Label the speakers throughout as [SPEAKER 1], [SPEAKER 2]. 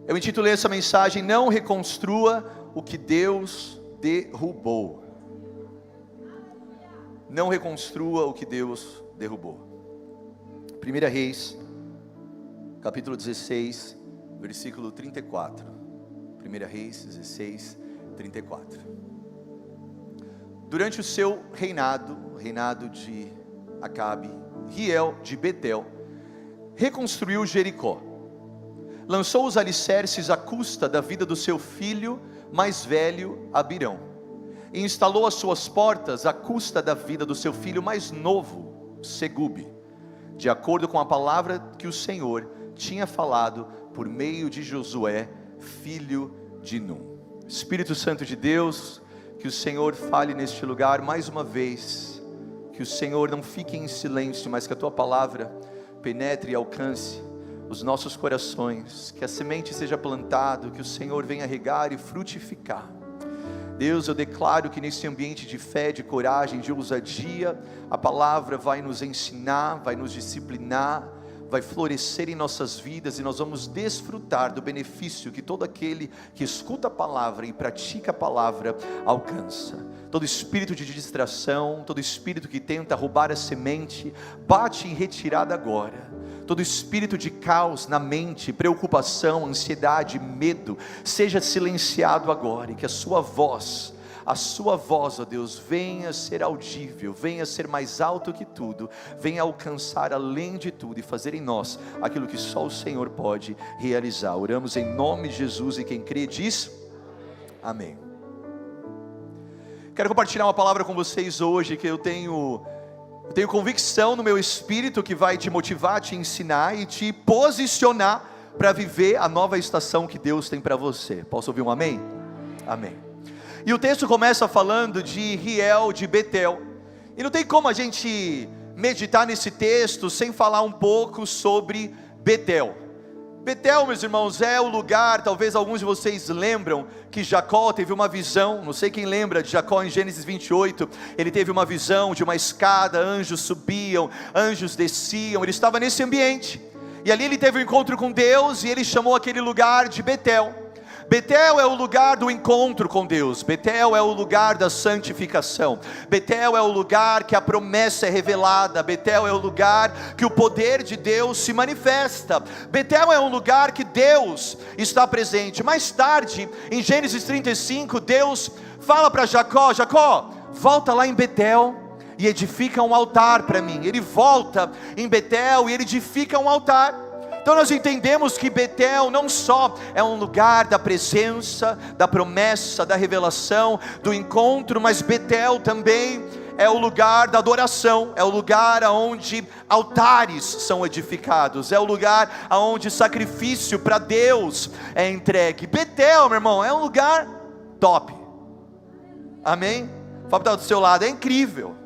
[SPEAKER 1] Eu intitulei essa mensagem: não reconstrua o que Deus derrubou. Não reconstrua o que Deus derrubou. 1 Reis, capítulo 16, versículo 34. 1 Reis 16, 34. Durante o seu reinado, o reinado de Acabe, Hiel de Betel reconstruiu Jericó. Lançou os alicerces à custa da vida do seu filho mais velho, Abirão, e instalou as suas portas à custa da vida do seu filho mais novo, Segube, de acordo com a palavra que o Senhor tinha falado por meio de Josué, filho de Num. Espírito Santo de Deus, que o Senhor fale neste lugar mais uma vez, que o Senhor não fique em silêncio, mas que a tua palavra penetre e alcance os nossos corações, que a semente seja plantada, que o Senhor venha regar e frutificar. Deus, eu declaro que nesse ambiente de fé, de coragem, de ousadia, a palavra vai nos ensinar, vai nos disciplinar, vai florescer em nossas vidas, e nós vamos desfrutar do benefício que todo aquele que escuta a palavra e pratica a palavra alcança. Todo espírito de distração, todo espírito que tenta roubar a semente, bate em retirada agora. Todo espírito de caos na mente, preocupação, ansiedade, medo, seja silenciado agora, e que a sua voz, ó Deus, venha ser audível, venha ser mais alto que tudo, venha alcançar além de tudo e fazer em nós aquilo que só o Senhor pode realizar. Oramos em nome de Jesus, e quem crê diz amém. Quero compartilhar uma palavra com vocês hoje que eu tenho convicção no meu espírito, que vai te motivar, te ensinar e te posicionar para viver a nova estação que Deus tem para você. Posso ouvir um amém? Amém. E o texto começa falando de Hiel de Betel, e não tem como a gente meditar nesse texto sem falar um pouco sobre Betel. Betel, meus irmãos, é o lugar, talvez alguns de vocês lembram, que Jacó teve uma visão. Não sei quem lembra de Jacó em Gênesis 28, ele teve uma visão de uma escada, anjos subiam, anjos desciam, ele estava nesse ambiente, e ali ele teve um encontro com Deus, e ele chamou aquele lugar de Betel. Betel é o lugar do encontro com Deus, Betel é o lugar da santificação, Betel é o lugar que a promessa é revelada, Betel é o lugar que o poder de Deus se manifesta, Betel é um lugar que Deus está presente. Mais tarde, em Gênesis 35, Deus fala para Jacó: Jacó, volta lá em Betel e edifica um altar para mim. Ele volta em Betel e ele edifica um altar. Então nós entendemos que Betel não só é um lugar da presença, da promessa, da revelação, do encontro, mas Betel também é o lugar da adoração, é o lugar onde altares são edificados, é o lugar onde sacrifício para Deus é entregue. Betel, meu irmão, é um lugar top, amém? Fala para o seu lado, é incrível.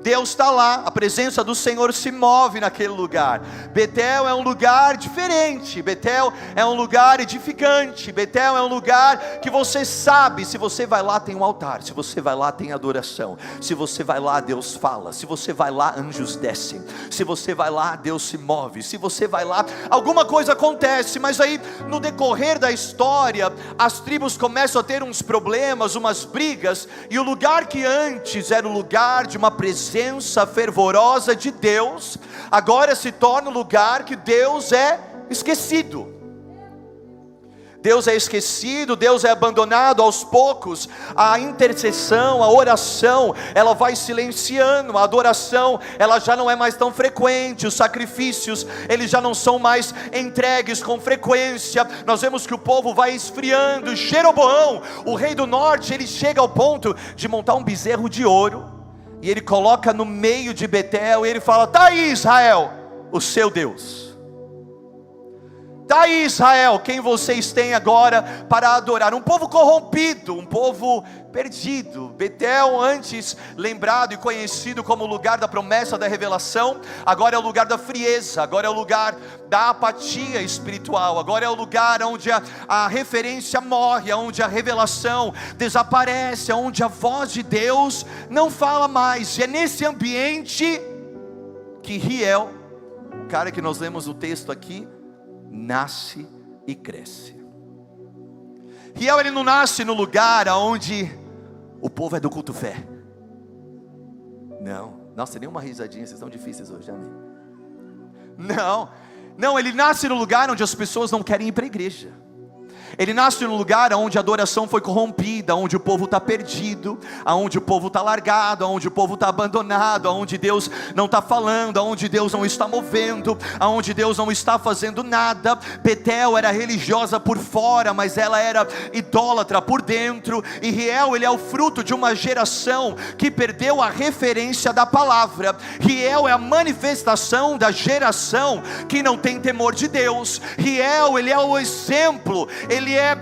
[SPEAKER 1] Deus está lá, a presença do Senhor se move naquele lugar. Betel é um lugar diferente, Betel é um lugar edificante, Betel é um lugar que você sabe, se você vai lá tem um altar, se você vai lá tem adoração, se você vai lá Deus fala, se você vai lá anjos descem, se você vai lá Deus se move, se você vai lá alguma coisa acontece. Mas aí no decorrer da história, as tribos começam a ter uns problemas, umas brigas, e o lugar que antes era o lugar de uma presença fervorosa de Deus, agora se torna o lugar que Deus é esquecido. Deus é esquecido, Deus é abandonado aos poucos. A intercessão, a oração, ela vai silenciando, a adoração, ela já não é mais tão frequente, os sacrifícios, eles já não são mais entregues com frequência. Nós vemos que o povo vai esfriando. Jeroboão, o rei do norte, ele chega ao ponto de montar um bezerro de ouro, e ele coloca no meio de Betel, e ele fala: está aí Israel, o seu Deus. Está aí Israel, quem vocês têm agora para adorar. Um povo corrompido, um povo perdido. Betel, antes lembrado e conhecido como lugar da promessa, da revelação, agora é o lugar da frieza, agora é o lugar da apatia espiritual, agora é o lugar onde a referência morre, onde a revelação desaparece, onde a voz de Deus não fala mais. E é nesse ambiente que Hiel, o cara que nós lemos o texto aqui, nasce e cresce. Riel, ele não nasce no lugar onde o povo é do culto fé. Não, nossa, nenhuma risadinha, vocês estão difíceis hoje, amém? Não, ele nasce no lugar onde as pessoas não querem ir para a igreja. Ele nasce num lugar onde a adoração foi corrompida, onde o povo está perdido, onde o povo está largado, onde o povo está abandonado, onde Deus não está falando, onde Deus não está movendo, onde Deus não está fazendo nada. Betel era religiosa por fora, mas ela era idólatra por dentro. E Riel, ele é o fruto de uma geração que perdeu a referência da palavra. Riel é a manifestação da geração que não tem temor de Deus. Riel, ele é o exemplo, ele é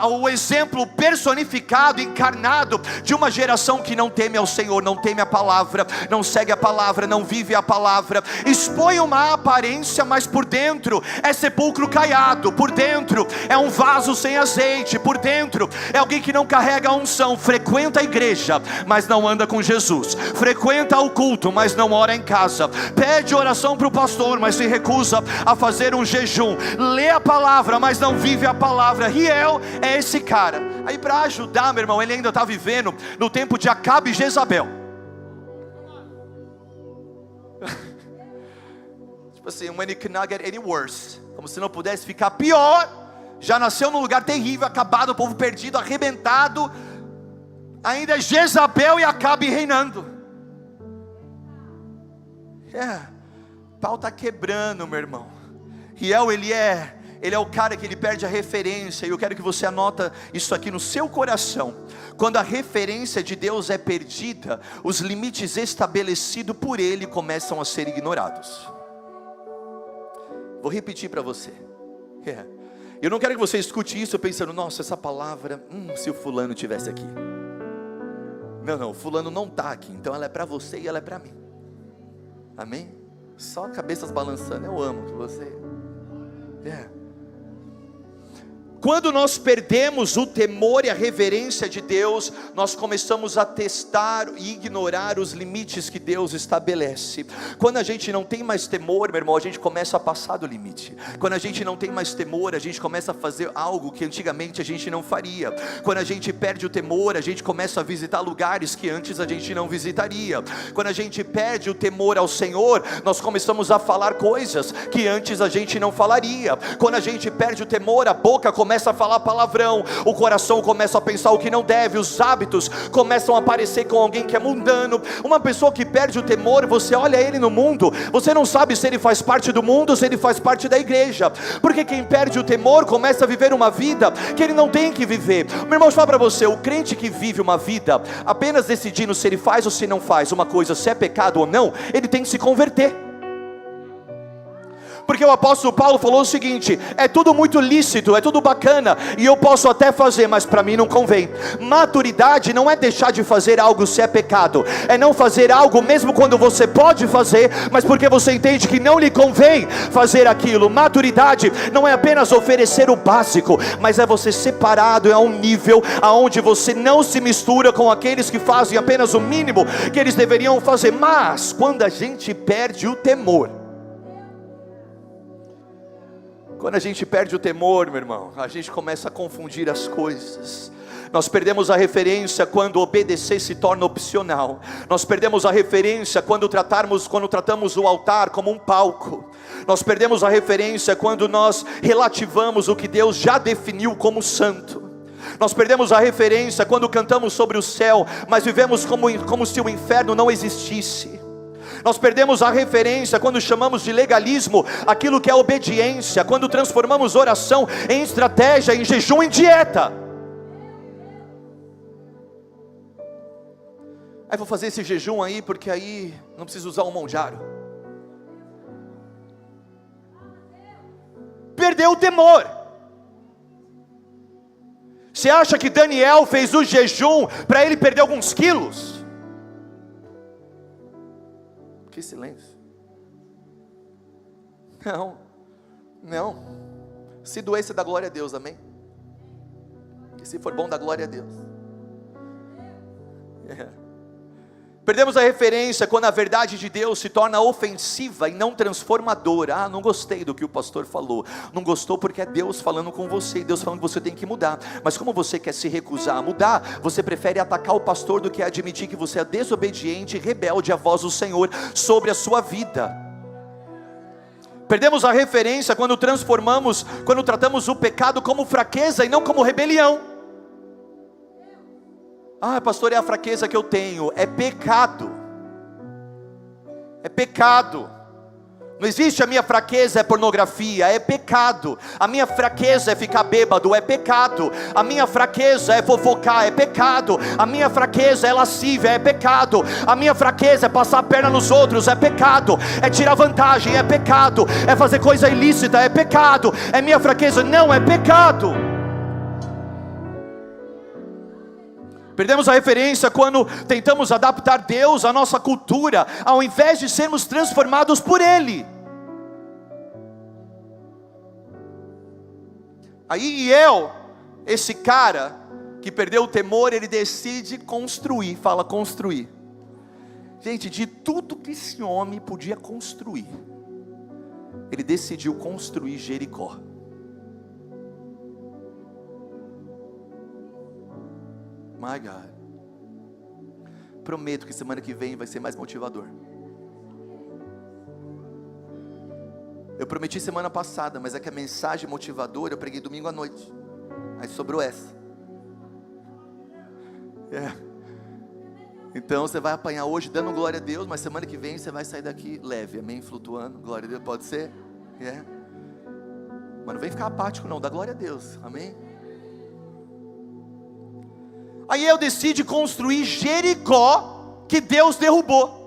[SPEAKER 1] o exemplo personificado, encarnado de uma geração que não teme ao Senhor, não teme a palavra, não segue a palavra, não vive a palavra, expõe uma aparência, mas por dentro é sepulcro caiado, por dentro é um vaso sem azeite, por dentro é alguém que não carrega a unção, frequenta a igreja, mas não anda com Jesus, frequenta o culto, mas não ora em casa, pede oração para o pastor, mas se recusa a fazer um jejum, lê a palavra, mas não vive a palavra. Riel é esse cara. Aí para ajudar, meu irmão, ele ainda está vivendo no tempo de Acabe e Jezabel. Tipo assim, when it cannot get any worse, como se não pudesse ficar pior. Já nasceu num lugar terrível, acabado, o povo perdido, arrebentado. Ainda Jezabel e Acabe reinando. Pau está quebrando, meu irmão. Riel, ele é o cara que ele perde a referência. E eu quero que você anota isso aqui no seu coração. Quando a referência de Deus é perdida, os limites estabelecidos por Ele começam a ser ignorados. Vou repetir para você. Eu não quero que você escute isso pensando, nossa, essa palavra, se o fulano estivesse aqui. Não, o fulano não está aqui, então ela é para você e ela é para mim. Amém? Só cabeças balançando, eu amo que você... Quando nós perdemos o temor e a reverência de Deus, nós começamos a testar e ignorar os limites que Deus estabelece. Quando a gente não tem mais temor, meu irmão, a gente começa a passar do limite. Quando a gente não tem mais temor, a gente começa a fazer algo que antigamente a gente não faria. Quando a gente perde o temor, a gente começa a visitar lugares que antes a gente não visitaria. Quando a gente perde o temor ao Senhor, nós começamos a falar coisas que antes a gente não falaria. Quando a gente perde o temor, a boca começa a falar palavrão, o coração começa a pensar o que não deve, os hábitos começam a aparecer com alguém que é mundano. Uma pessoa que perde o temor, você olha ele no mundo, você não sabe se ele faz parte do mundo ou se ele faz parte da igreja, porque quem perde o temor começa a viver uma vida que ele não tem que viver. Meu irmão, deixa eu falar para você, o crente que vive uma vida apenas decidindo se ele faz ou se não faz uma coisa, se é pecado ou não, ele tem que se converter. Porque o apóstolo Paulo falou o seguinte: é tudo muito lícito, é tudo bacana, e eu posso até fazer, mas para mim não convém. Maturidade não é deixar de fazer algo se é pecado, é não fazer algo mesmo quando você pode fazer, mas porque você entende que não lhe convém fazer aquilo. Maturidade não é apenas oferecer o básico, mas é você separado a um nível aonde você não se mistura com aqueles que fazem apenas o mínimo que eles deveriam fazer. Mas quando a gente perde o temor, quando a gente perde o temor, meu irmão, a gente começa a confundir as coisas. Nós perdemos a referência quando obedecer se torna opcional. Nós perdemos a referência quando tratamos o altar como um palco. Nós perdemos a referência quando nós relativamos o que Deus já definiu como santo. Nós perdemos a referência quando cantamos sobre o céu, mas vivemos como se o inferno não existisse. Nós perdemos a referência quando chamamos de legalismo aquilo que é obediência, quando transformamos oração em estratégia, em jejum, em dieta. Aí vou fazer esse jejum aí, porque aí não preciso usar um monjaro. Perdeu o temor. Você acha que Daniel fez o jejum para ele perder alguns quilos? Que silêncio. Não. Se doer, você dá glória a Deus, amém? E se for bom, dá glória a Deus. Perdemos a referência quando a verdade de Deus se torna ofensiva e não transformadora. Ah, não gostei do que o pastor falou. Não gostou porque é Deus falando com você, e Deus falando que você tem que mudar. Mas como você quer se recusar a mudar, você prefere atacar o pastor do que admitir que você é desobediente e rebelde à voz do Senhor sobre a sua vida. Perdemos a referência quando tratamos o pecado como fraqueza e não como rebelião. Ah, pastor, é a fraqueza que eu tenho. É pecado. É pecado. Não existe a minha fraqueza é pornografia, é pecado. A minha fraqueza é ficar bêbado, é pecado. A minha fraqueza é fofocar, é pecado. A minha fraqueza é lascívia, é pecado. A minha fraqueza é passar a perna nos outros, é pecado. É tirar vantagem, é pecado. É fazer coisa ilícita, é pecado. É minha fraqueza, não é pecado. Perdemos a referência quando tentamos adaptar Deus à nossa cultura, ao invés de sermos transformados por Ele. Aí eu, esse cara que perdeu o temor, ele decide construir. Fala construir. Gente, de tudo que esse homem podia construir, ele decidiu construir Jericó. My God. Prometo que semana que vem vai ser mais motivador. Eu prometi semana passada, mas é que a mensagem motivadora eu preguei domingo à noite. Aí sobrou essa. Então você vai apanhar hoje dando glória a Deus, mas semana que vem você vai sair daqui leve, amém? Flutuando, glória a Deus, pode ser? Mas não vem ficar apático não, dá glória a Deus, amém? Aí eu decidi construir Jericó, que Deus derrubou.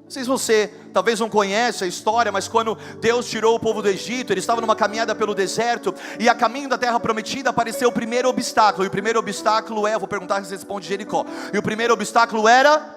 [SPEAKER 1] Não sei se você talvez não conhece a história, mas quando Deus tirou o povo do Egito, ele estava numa caminhada pelo deserto, e a caminho da terra prometida apareceu o primeiro obstáculo, e o primeiro obstáculo vou perguntar se você responde Jericó, e o primeiro obstáculo era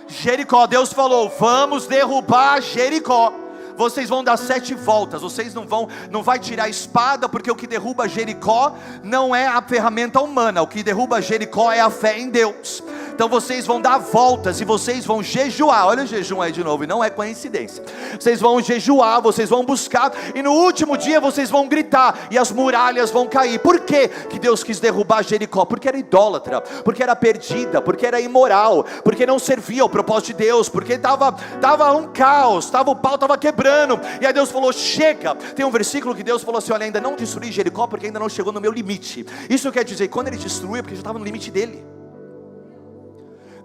[SPEAKER 1] Jericó. Deus falou, vamos derrubar Jericó. Vocês vão dar 7 voltas, vocês não vai tirar a espada, porque o que derruba Jericó não é a ferramenta humana, o que derruba Jericó é a fé em Deus. Então vocês vão dar voltas e vocês vão jejuar. Olha o jejum aí de novo, e não é coincidência. Vocês vão jejuar, vocês vão buscar, e no último dia vocês vão gritar, e as muralhas vão cair. Por que que Deus quis derrubar Jericó? Porque era idólatra, porque era perdida, porque era imoral, porque não servia ao propósito de Deus, porque estava um caos, o pau estava quebrando. E aí Deus falou, chega. Tem um versículo que Deus falou assim, olha, ainda não destruí Jericó, porque ainda não chegou no meu limite. Isso quer dizer, quando ele destruiu, é porque já estava no limite dele.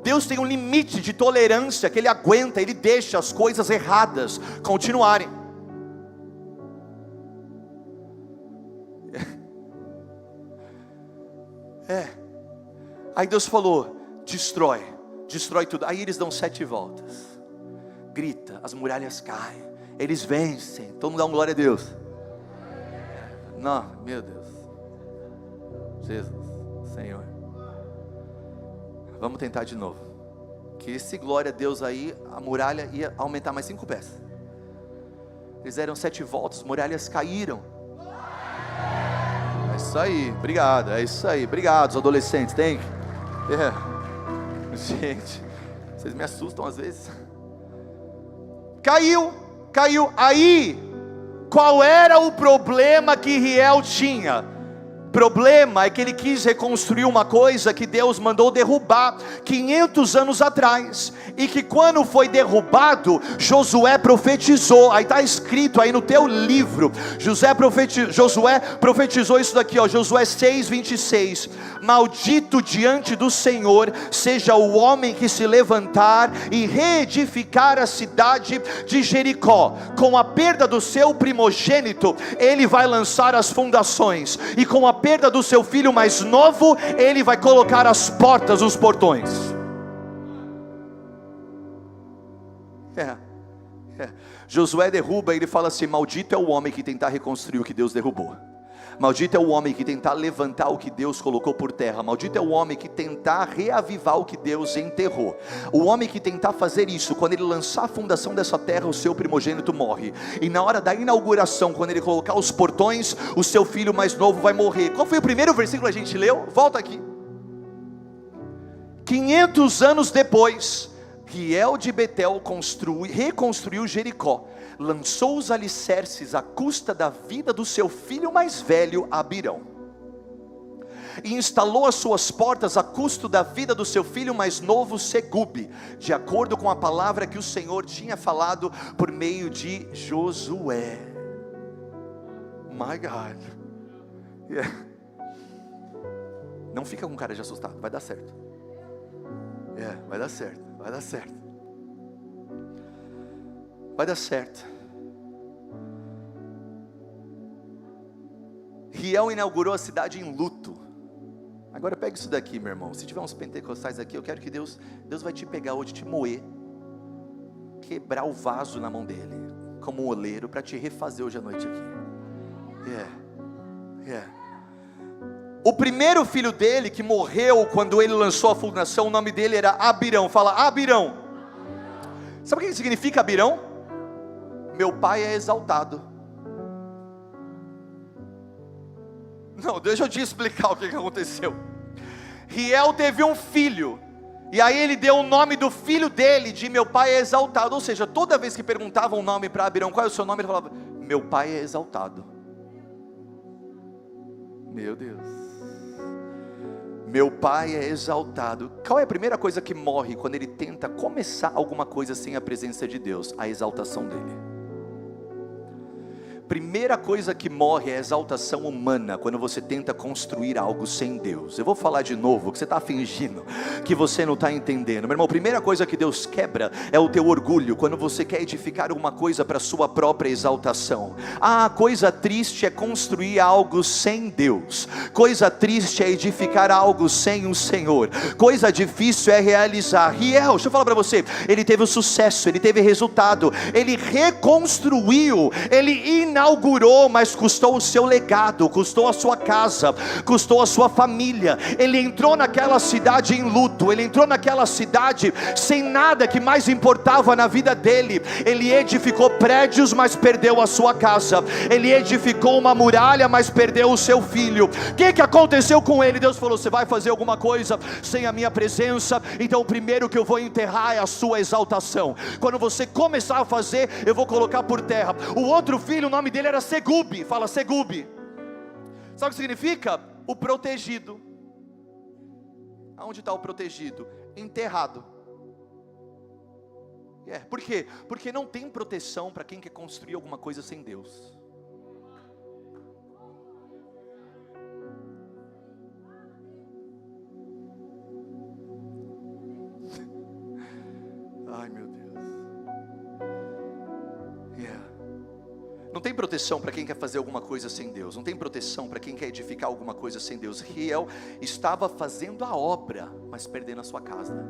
[SPEAKER 1] Deus tem um limite de tolerância que Ele aguenta, Ele deixa as coisas erradas continuarem. Aí Deus falou, destrói tudo. Aí eles dão 7 voltas, grita, as muralhas caem, eles vencem. Todo mundo dá uma glória a Deus. Não, meu Deus, Jesus, Senhor. Vamos tentar de novo. Que esse glória a Deus aí, a muralha ia aumentar mais 5 pés. Eles deram 7 voltas, as muralhas caíram. É isso aí, obrigado. É isso aí, obrigado, os adolescentes. Tem que. Gente, vocês me assustam às vezes. Caiu. Aí, qual era o problema que Riel tinha? O problema é que ele quis reconstruir uma coisa que Deus mandou derrubar 500 anos atrás, e que quando foi derrubado, Josué profetizou. Aí está escrito aí no teu livro, Josué profetizou isso daqui, Josué 6:26. Maldito diante do Senhor seja o homem que se levantar e reedificar a cidade de Jericó. Com a perda do seu primogênito, ele vai lançar as fundações, e com a perda do seu filho mais novo, ele vai colocar as portas, os portões. Josué derruba, ele fala assim, maldito é o homem que tentar reconstruir o que Deus derrubou. Maldito é o homem que tentar levantar o que Deus colocou por terra. Maldito é o homem que tentar reavivar o que Deus enterrou. O homem que tentar fazer isso, quando ele lançar a fundação dessa terra, o seu primogênito morre. E na hora da inauguração, quando ele colocar os portões, o seu filho mais novo vai morrer. Qual foi o primeiro versículo que a gente leu? Volta aqui. 500 anos depois, Hiel de Betel reconstruiu Jericó, lançou os alicerces à custa da vida do seu filho mais velho, Abirão, e instalou as suas portas a custo da vida do seu filho mais novo, Segube, de acordo com a palavra que o Senhor tinha falado por meio de Josué. My God. Yeah. Não fica com cara de assustado, vai dar certo. Vai dar certo, vai dar certo. Vai dar certo. Hiel inaugurou a cidade em luto. Agora pega isso daqui, meu irmão. Se tiver uns pentecostais aqui, eu quero que Deus vai te pegar hoje, te moer, quebrar o vaso na mão dele, como um oleiro, para te refazer hoje à noite aqui. O primeiro filho dele, que morreu quando ele lançou a fundação, o nome dele era Abirão. Fala, Abirão. Sabe o que significa Abirão? Meu pai é exaltado. Não, deixa eu te explicar o que aconteceu. Hiel teve um filho, e aí ele deu o nome do filho dele de meu pai é exaltado. Ou seja, toda vez que perguntavam o nome para Abirão, qual é o seu nome? Ele falava, meu pai é exaltado. Meu Deus. Meu pai é exaltado. Qual é a primeira coisa que morre quando ele tenta começar alguma coisa sem a presença de Deus? A exaltação dele. Primeira coisa que morre é a exaltação humana, quando você tenta construir algo sem Deus. Eu vou falar de novo, que você está fingindo, que você não está entendendo. Meu irmão, a primeira coisa que Deus quebra é o teu orgulho, quando você quer edificar alguma coisa para a sua própria exaltação. Coisa triste é construir algo sem Deus. Coisa triste é edificar algo sem o Senhor. Coisa difícil é realizar. Hiel, deixa eu falar para você, ele teve o sucesso, ele teve resultado, ele reconstruiu, ele inaugurou, mas custou o seu legado, custou a sua casa, custou a sua família. Ele entrou naquela cidade em luto, ele entrou naquela cidade sem nada que mais importava na vida dele. Ele edificou prédios, mas perdeu a sua casa. Ele edificou uma muralha, mas perdeu o seu filho. O que aconteceu com ele? Deus falou, você vai fazer alguma coisa sem a minha presença? Então o primeiro que eu vou enterrar é a sua exaltação. Quando você começar a fazer, eu vou colocar por terra. O outro filho, o nome dele era Segube. Fala, Segube. Sabe o que significa? O protegido. Aonde está o protegido? Enterrado. Por quê? Porque não tem proteção para quem quer construir alguma coisa sem Deus. Ai, meu Deus. Não tem proteção para quem quer fazer alguma coisa sem Deus. Não tem proteção para quem quer edificar alguma coisa sem Deus. Hiel estava fazendo a obra, mas perdendo a sua casa.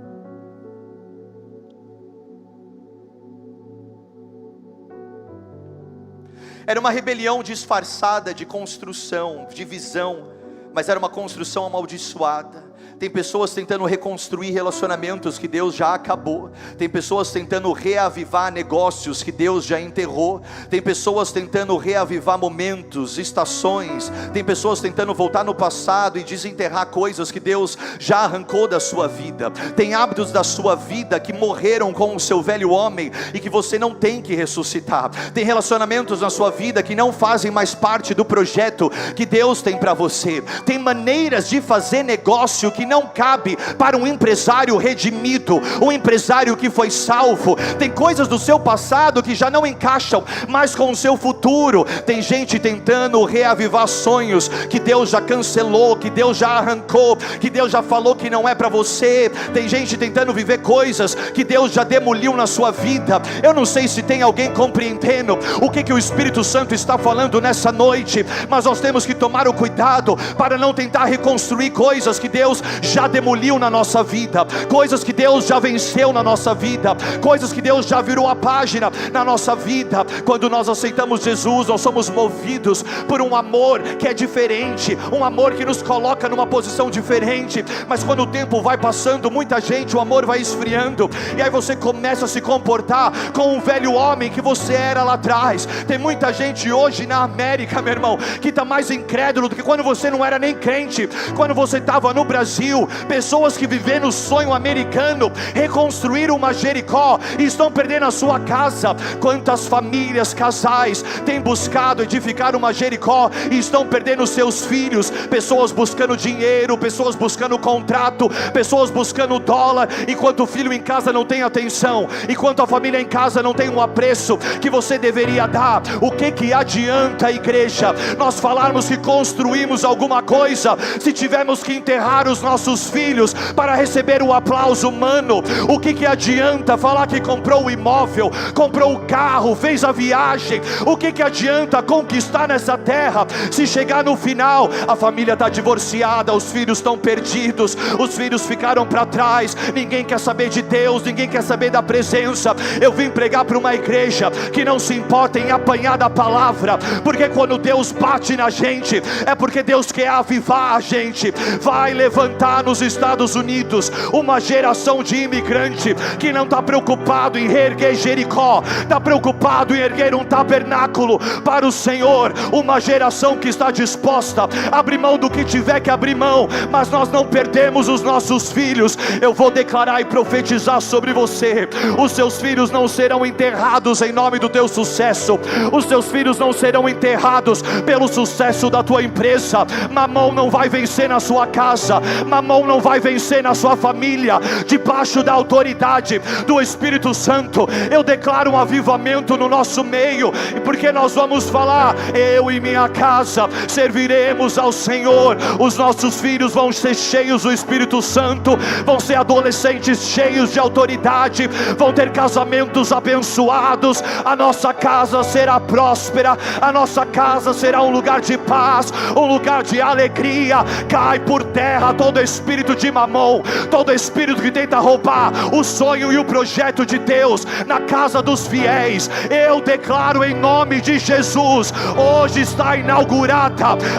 [SPEAKER 1] Era uma rebelião disfarçada de construção, de visão, mas era uma construção amaldiçoada. Tem pessoas tentando reconstruir relacionamentos que Deus já acabou. Tem pessoas tentando reavivar negócios que Deus já enterrou. Tem pessoas tentando reavivar momentos, estações. Tem pessoas tentando voltar no passado e desenterrar coisas que Deus já arrancou da sua vida. Tem hábitos da sua vida que morreram com o seu velho homem e que você não tem que ressuscitar. Tem relacionamentos na sua vida que não fazem mais parte do projeto que Deus tem para você. Tem maneiras de fazer negócio que não cabe para um empresário redimido, um empresário que foi salvo. Tem coisas do seu passado que já não encaixam mais com o seu futuro. Tem gente tentando reavivar sonhos que Deus já cancelou, que Deus já arrancou, que Deus já falou que não é para você. Tem gente tentando viver coisas que Deus já demoliu na sua vida. Eu não sei se tem alguém compreendendo o que o Espírito Santo está falando nessa noite, mas nós temos que tomar o cuidado para não tentar reconstruir coisas que Deus já demoliu na nossa vida, coisas que Deus já venceu na nossa vida, coisas que Deus já virou a página na nossa vida. Quando nós aceitamos Jesus, nós somos movidos por um amor que é diferente, um amor que nos coloca numa posição diferente. Mas quando o tempo vai passando, muita gente, o amor vai esfriando, e aí você começa a se comportar com um velho homem que você era lá atrás. Tem muita gente hoje na América, meu irmão, que está mais incrédulo do que quando você não era nem crente, quando você estava no Brasil.
[SPEAKER 2] Chernobyl, pessoas que vivem no sonho americano, reconstruíram uma Jericó e estão perdendo a sua casa. Quantas famílias, casais têm buscado edificar uma Jericó e estão perdendo seus filhos? Pessoas buscando dinheiro, pessoas buscando contrato, pessoas buscando dólar, enquanto o filho em casa não tem atenção, enquanto a família em casa não tem um apreço que você deveria dar. O que adianta, igreja, nós falarmos que construímos alguma coisa se tivermos que enterrar os nossos filhos para receber o aplauso humano? O que adianta falar que comprou o imóvel, comprou o carro, fez a viagem? O que adianta conquistar nessa terra se chegar no final a família está divorciada, os filhos estão perdidos, os filhos ficaram para trás, ninguém quer saber de Deus, ninguém quer saber da presença? Eu vim pregar para uma igreja que não se importa em apanhar da palavra, porque quando Deus bate na gente, é porque Deus quer avivar a gente. Vai levantar nos Estados Unidos uma geração de imigrante que não está preocupado em reerguer Jericó, está preocupado em erguer um tabernáculo para o Senhor. Uma geração que está disposta a abrir mão do que tiver que abrir mão, mas nós não perdemos os nossos filhos. Eu vou declarar e profetizar sobre você: os seus filhos não serão enterrados em nome do teu sucesso, os seus filhos não serão enterrados pelo sucesso da tua empresa. Mamão não vai vencer na sua casa, mamão não vai vencer na sua família. Debaixo da autoridade do Espírito Santo, eu declaro um avivamento no nosso meio, porque nós vamos falar: eu e minha casa serviremos ao Senhor. Os nossos filhos vão ser cheios do Espírito Santo, vão ser adolescentes cheios de autoridade, vão ter casamentos abençoados. A nossa casa será próspera, a nossa casa será um lugar de paz, um lugar de alegria. Cai por terra todo espírito de mamão, todo espírito que tenta roubar o sonho e o projeto de Deus na casa dos fiéis. Eu declaro em nome de Jesus: hoje está inaugurada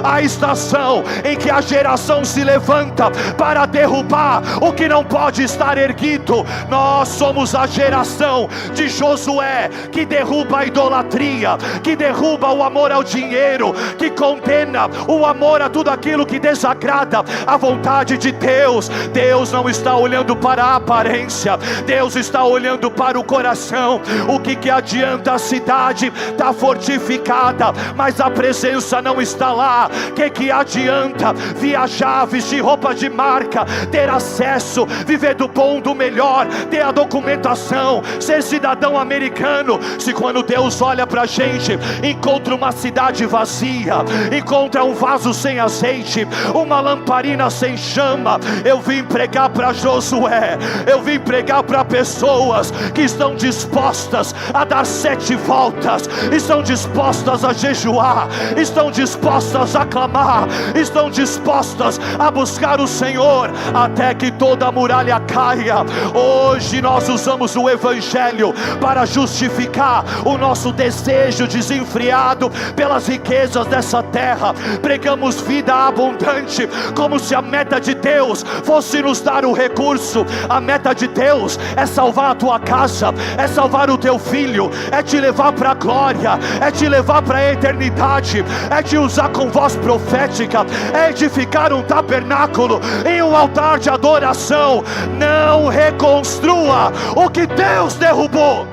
[SPEAKER 2] a estação em que a geração se levanta para derrubar o que não pode estar erguido. Nós somos a geração de Josué, que derruba a idolatria, que derruba o amor ao dinheiro, que condena o amor a tudo aquilo que desagrada a vontade de Deus. Deus não está olhando para a aparência, Deus está olhando para o coração. O que adianta a cidade estar fortificada, mas a presença não está lá? Que adianta viajar, vestir roupa de marca, ter acesso, viver do bom, do melhor, ter a documentação, ser cidadão americano, se quando Deus olha para a gente, encontra uma cidade vazia, encontra um vaso sem azeite, uma lamparina sem chama? Eu vim pregar para Josué, eu vim pregar para pessoas que estão dispostas a dar 7 voltas, estão dispostas a jejuar, estão dispostas a clamar, estão dispostas a buscar o Senhor até que toda a muralha caia. Hoje nós usamos o Evangelho para justificar o nosso desejo desenfreado pelas riquezas dessa terra. Pregamos vida abundante, como se a meta de Deus fosse nos dar o recurso. A meta de Deus é salvar a tua casa, é salvar o teu filho, é te levar para a glória, é te levar para a eternidade, é te usar com voz profética, é edificar um tabernáculo em um altar de adoração. Não reconstrua o que Deus derrubou.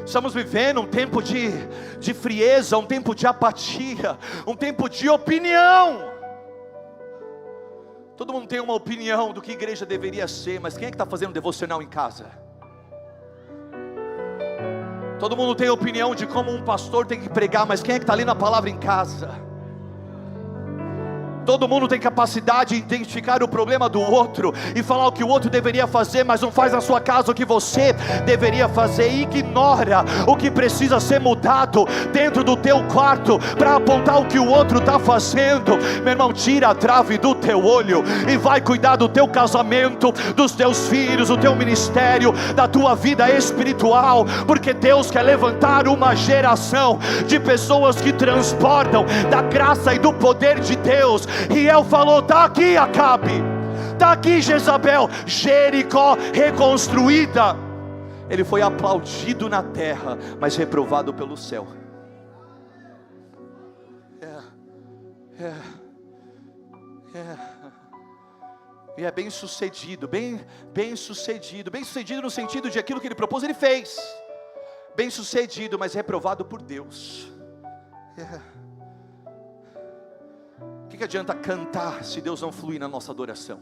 [SPEAKER 2] Estamos vivendo um tempo de frieza, um tempo de apatia, um tempo de opinião. Todo mundo tem uma opinião do que a igreja deveria ser, mas quem é que está fazendo devocional em casa? Todo mundo tem opinião de como um pastor tem que pregar, mas quem é que está lendo a palavra em casa? Todo mundo tem capacidade de identificar o problema do outro e falar o que o outro deveria fazer, mas não faz na sua casa o que você deveria fazer. Ignora o que precisa ser mudado dentro do teu quarto para apontar o que o outro está fazendo. Meu irmão, tira a trave do teu olho e vai cuidar do teu casamento, dos teus filhos, do teu ministério, da tua vida espiritual, porque Deus quer levantar uma geração de pessoas que transportam da graça e do poder de Deus. E ele falou: está aqui, Acabe, está aqui Jezabel, Jericó reconstruída.
[SPEAKER 1] Ele foi aplaudido na terra, mas reprovado pelo céu. E é bem sucedido, bem sucedido no sentido de aquilo que ele propôs, ele fez. Bem sucedido, mas reprovado por Deus. O que adianta cantar se Deus não fluir na nossa adoração?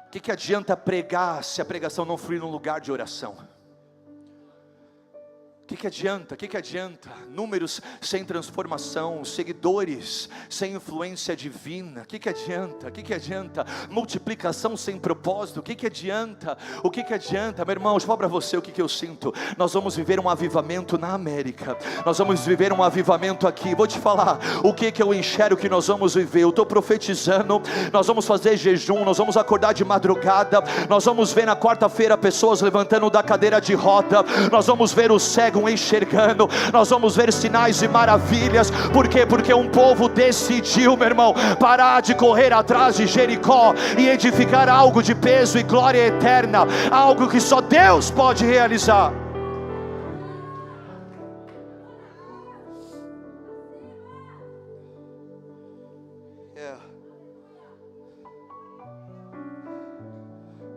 [SPEAKER 1] O que adianta pregar se a pregação não fluir num lugar de oração? O que adianta? Números sem transformação, seguidores sem influência divina. O que adianta? Multiplicação sem propósito. O que adianta? Meu irmão, deixa eu falar para você o que eu sinto. Nós vamos viver um avivamento na América. Nós vamos viver um avivamento aqui. Vou te falar o que eu enxergo que nós vamos viver. Eu estou profetizando. Nós vamos fazer jejum, nós vamos acordar de madrugada. Nós vamos ver na quarta-feira pessoas levantando da cadeira de roda. Nós vamos ver o cego enxergando, nós vamos ver sinais e maravilhas. Por quê? Porque um povo decidiu, meu irmão, parar de correr atrás de Jericó e edificar algo de peso e glória eterna, algo que só Deus pode realizar.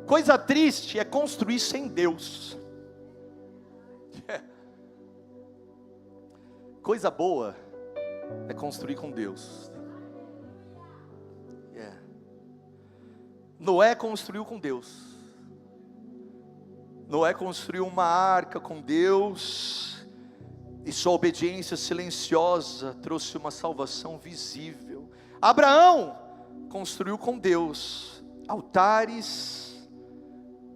[SPEAKER 1] Coisa triste é construir sem Deus. Coisa boa é construir com Deus. Noé construiu com Deus. Noé construiu uma arca com Deus, e sua obediência silenciosa trouxe uma salvação visível. Abraão construiu com Deus altares,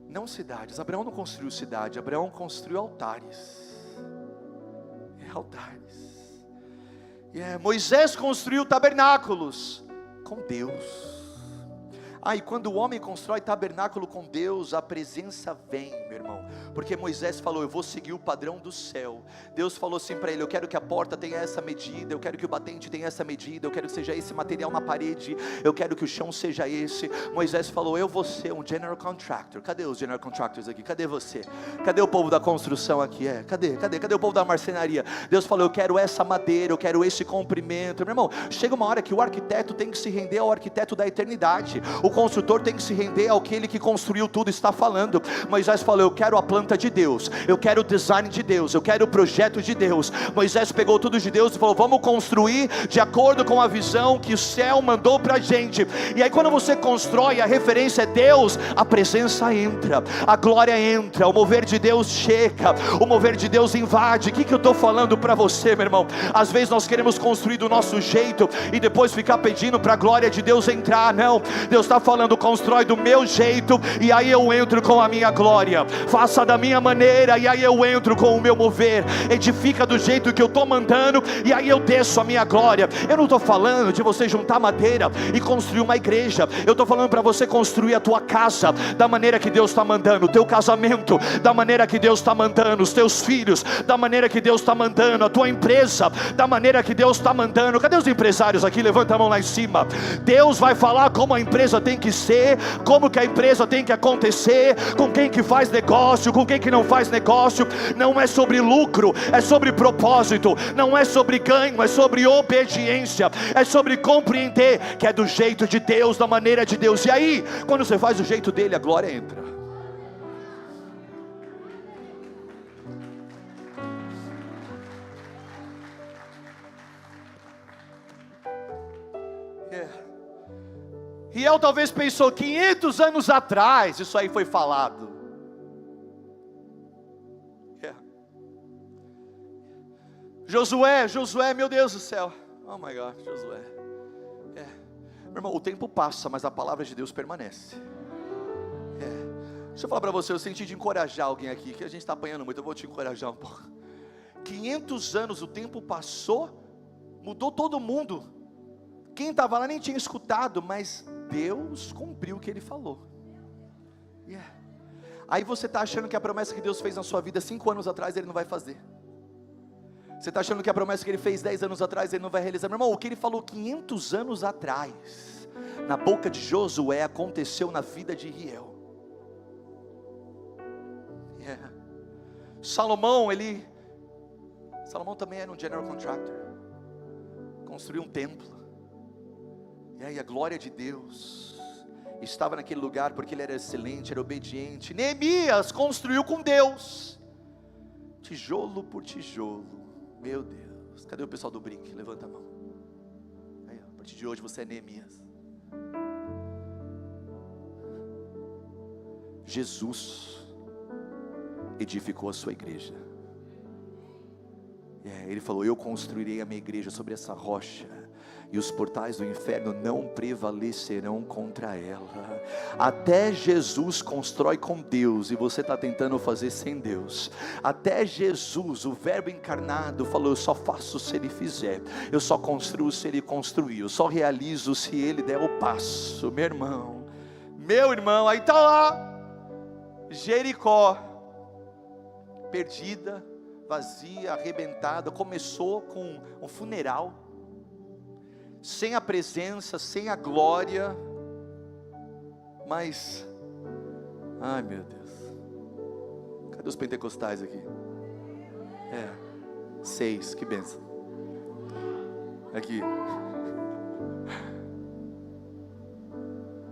[SPEAKER 1] não cidades. Abraão não construiu cidade, Abraão construiu altares. Altares. Moisés construiu tabernáculos com Deus. E quando o homem constrói tabernáculo com Deus, a presença vem, meu irmão. Porque Moisés falou: eu vou seguir o padrão do céu. Deus falou assim para ele: eu quero que a porta tenha essa medida, eu quero que o batente tenha essa medida, eu quero que seja esse material na parede, eu quero que o chão seja esse. Moisés falou: eu vou ser um general contractor. Cadê os general contractors aqui? Cadê você? Cadê o povo da construção aqui? Cadê o povo da marcenaria? Deus falou: eu quero essa madeira, eu quero esse comprimento. Meu irmão, chega uma hora que o arquiteto tem que se render ao arquiteto da eternidade. O construtor tem que se render ao que ele que construiu tudo está falando. Moisés falou: eu quero a planta de Deus, eu quero o design de Deus, eu quero o projeto de Deus. Moisés pegou tudo de Deus e falou: vamos construir de acordo com a visão que o céu mandou para a gente. E aí quando você constrói, a referência é Deus, a presença entra, a glória entra, o mover de Deus chega, o mover de Deus invade. O que eu estou falando para você, meu irmão? Às vezes nós queremos construir do nosso jeito e depois ficar pedindo para a glória de Deus entrar. Não, Deus está falando: constrói do meu jeito, e aí eu entro com a minha glória. Faça da minha maneira, e aí eu entro com o meu mover. Edifica do jeito que eu estou mandando, e aí eu desço a minha glória. Eu não estou falando de você juntar madeira e construir uma igreja. Eu estou falando para você construir a tua casa da maneira que Deus está mandando, o teu casamento da maneira que Deus está mandando, os teus filhos da maneira que Deus está mandando, a tua empresa da maneira que Deus está mandando. Cadê os empresários aqui? Levanta a mão lá em cima. Deus vai falar como a empresa tem que ser, como que a empresa tem que acontecer, com quem que faz negócio, com quem que não faz negócio. Não é sobre lucro, é sobre propósito. Não é sobre ganho, é sobre obediência. É sobre compreender que é do jeito de Deus, da maneira de Deus. E aí, quando você faz do jeito dele, a glória entra. Riel talvez pensou: 500 anos atrás isso aí foi falado. Josué, meu Deus do céu. Oh my God, Josué. Meu irmão, o tempo passa, mas a palavra de Deus permanece. Deixa eu falar para você, eu senti de encorajar alguém aqui, que a gente está apanhando muito, eu vou te encorajar um pouco. 500 anos, o tempo passou, mudou todo mundo. Quem estava lá nem tinha escutado, mas Deus cumpriu o que Ele falou. Aí você está achando que a promessa que Deus fez na sua vida 5 anos atrás, Ele não vai fazer. Você está achando que a promessa que Ele fez 10 anos atrás, Ele não vai realizar. Meu irmão, o que Ele falou 500 anos atrás, na boca de Josué aconteceu na vida de Riel. Salomão também era um general contractor, construiu um templo, e aí a glória de Deus estava naquele lugar, porque ele era excelente, era obediente. Neemias construiu com Deus, tijolo por tijolo. Meu Deus, cadê o pessoal do Brinque? Levanta a mão. Aí, a partir de hoje você é Neemias. Jesus edificou a sua igreja. Ele falou: eu construirei a minha igreja sobre essa rocha, e os portais do inferno não prevalecerão contra ela. Até Jesus constrói com Deus, e você está tentando fazer sem Deus. Até Jesus, o verbo encarnado, falou: eu só faço se Ele fizer, eu só construo se Ele construir, eu só realizo se Ele der o passo. Meu irmão, aí está lá Jericó, perdida, vazia, arrebentada. Começou com um funeral, sem a presença, sem a glória, mas, ai meu Deus, cadê os pentecostais aqui? 6, que bênção. Aqui.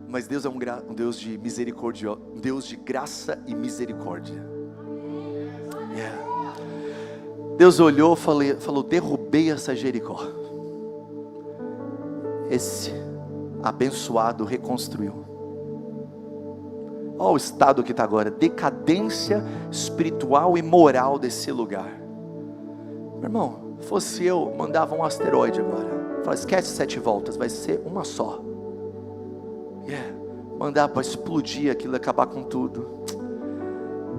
[SPEAKER 1] Mas Deus é um Deus de misericórdia, um Deus de graça e misericórdia. Deus olhou, falou: derrubei essa Jericó. Esse abençoado reconstruiu. Olha o estado que está agora, decadência espiritual e moral desse lugar. Meu irmão, fosse eu, mandava um asteroide agora, fala: esquece 7 voltas, vai ser uma só. Mandar para explodir aquilo, acabar com tudo.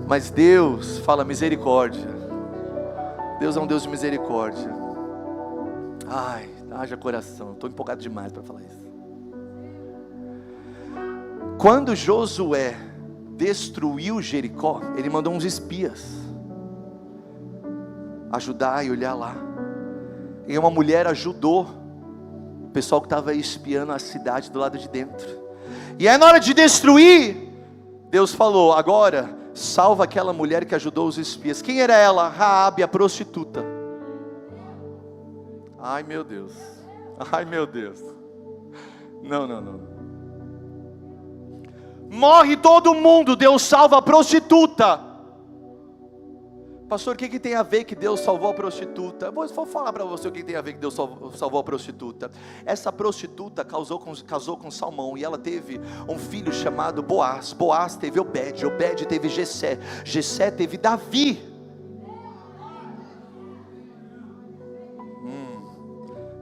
[SPEAKER 1] Mas Deus fala misericórdia. Deus é um Deus de misericórdia. Ai, haja coração, estou empolgado demais para falar isso. Quando Josué destruiu Jericó, ele mandou uns espias ajudar e olhar lá. E uma mulher ajudou o pessoal que estava espiando a cidade do lado de dentro. E aí na hora de destruir, Deus falou: agora salva aquela mulher que ajudou os espias. Quem era ela? Raabe, a prostituta. Ai meu Deus, ai meu Deus. Não. Morre todo mundo, Deus salva a prostituta. Pastor, o que tem a ver que Deus salvou a prostituta? Vou falar para você o que tem a ver que Deus salvou a prostituta. Essa prostituta casou com Salmão, e ela teve um filho chamado Boaz. Boaz teve Obed, Obed teve Jessé, Jessé teve Davi.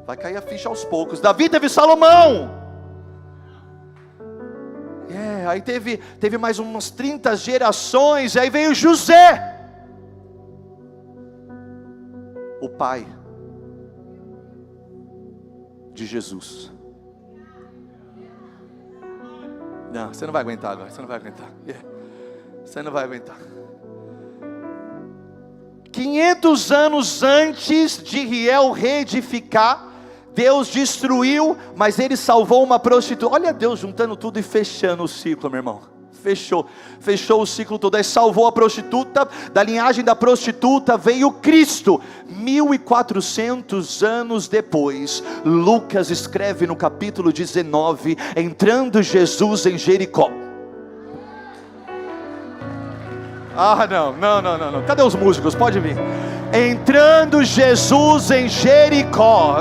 [SPEAKER 1] Vai cair a ficha aos poucos. Davi teve Salomão. Aí teve mais umas 30 gerações, e aí veio José, o pai de Jesus. Não, você não vai aguentar agora, você não vai aguentar. Você não vai aguentar. 500 anos antes de Riel reedificar, Deus destruiu, mas Ele salvou uma prostituta. Olha Deus juntando tudo e fechando o ciclo, meu irmão. Fechou o ciclo todo. Aí salvou a prostituta, da linhagem da prostituta veio Cristo. 1400 anos depois, Lucas escreve no capítulo 19, entrando Jesus em Jericó. Não. Cadê os músicos? Pode vir. Entrando Jesus em Jericó.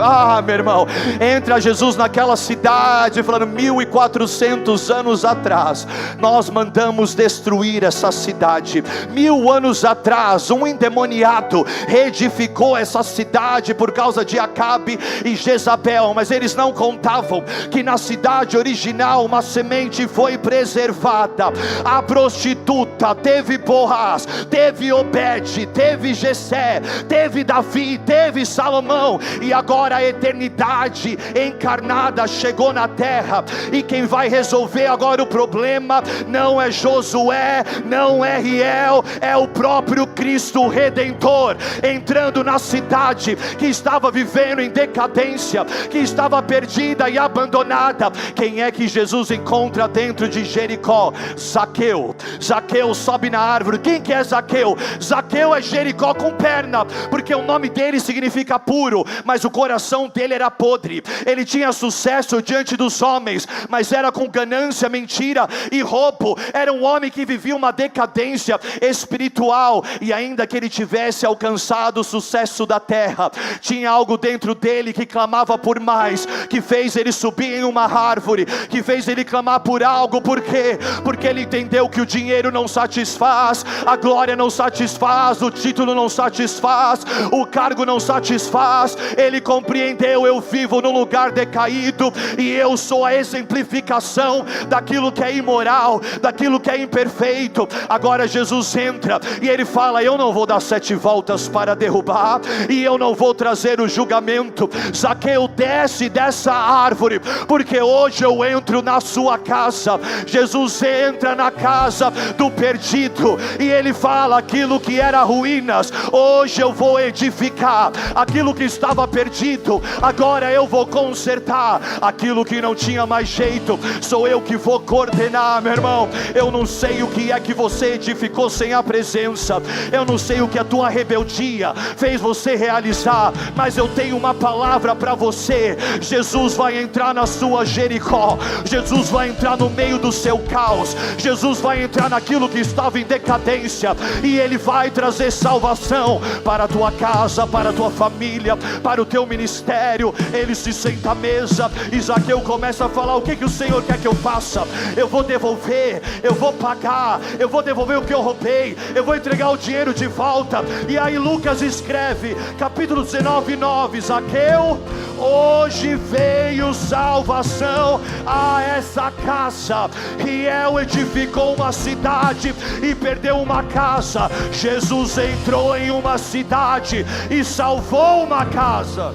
[SPEAKER 1] Meu irmão, entra Jesus naquela cidade, falando: 1400 anos atrás, nós mandamos destruir essa cidade. 1000 anos atrás, um endemoniado reedificou essa cidade por causa de Acabe e Jezabel, mas eles não contavam que na cidade original uma semente foi preservada. A prostituta teve Boaz, teve Obed, teve Jessé,
[SPEAKER 2] teve Davi, teve Salomão, e agora a eternidade encarnada chegou na terra. E quem vai resolver agora o problema não é Josué, não é Riel, é o próprio Cristo Redentor, entrando na cidade que estava vivendo em decadência, que estava perdida e abandonada. Quem é que Jesus encontra dentro de Jericó? Zaqueu. Zaqueu sobe na árvore. Quem que é Zaqueu? Zaqueu é Jericó com perna, porque o nome dele significa puro, mas o coração dele era podre. Ele tinha sucesso diante dos homens, mas era com ganância, mentira e roubo. Era um homem que vivia uma decadência espiritual, e ainda que ele tivesse alcançado o sucesso da terra, tinha algo dentro dele que clamava por mais, que fez ele subir em uma árvore, que fez ele clamar por algo. Por quê? Porque ele entendeu que o dinheiro não satisfaz, a glória não satisfaz, o título não satisfaz, o cargo não satisfaz. Ele compreendeu: eu vivo num lugar decaído, e eu sou a exemplificação daquilo que é imoral, daquilo que é imperfeito. Agora Jesus entra e ele fala: eu não vou dar 7 voltas para derrubar, e eu não vou trazer o julgamento. Zaqueu, desce dessa árvore, porque hoje eu entro na sua casa. Jesus entra na casa do perdido, e ele fala: aquilo que era ruínas, hoje eu vou edificar. Aquilo que estava perdido, agora eu vou consertar. Aquilo que não tinha mais jeito, sou eu que vou coordenar. Meu irmão, eu não sei o que é que você edificou sem a presença, eu não sei o que a tua rebeldia fez você realizar, mas eu tenho uma palavra para você. Jesus vai entrar na sua Jericó, Jesus vai entrar no meio do seu caos, Jesus vai entrar naquilo que estava em decadência, e ele vai trazer salvação para a tua casa, para a tua família, para o teu ministério. Ele se senta à mesa, e Zaqueu começa a falar: o que o Senhor quer que eu faça? Eu vou devolver, eu vou pagar, eu vou devolver o que eu roubei, eu vou entregar o dinheiro de volta. E aí Lucas escreve, capítulo 19:9: Zaqueu, hoje veio salvação a essa casa. Riel edificou uma cidade e perdeu uma casa. Jesus entrou em uma cidade e salvou uma casa.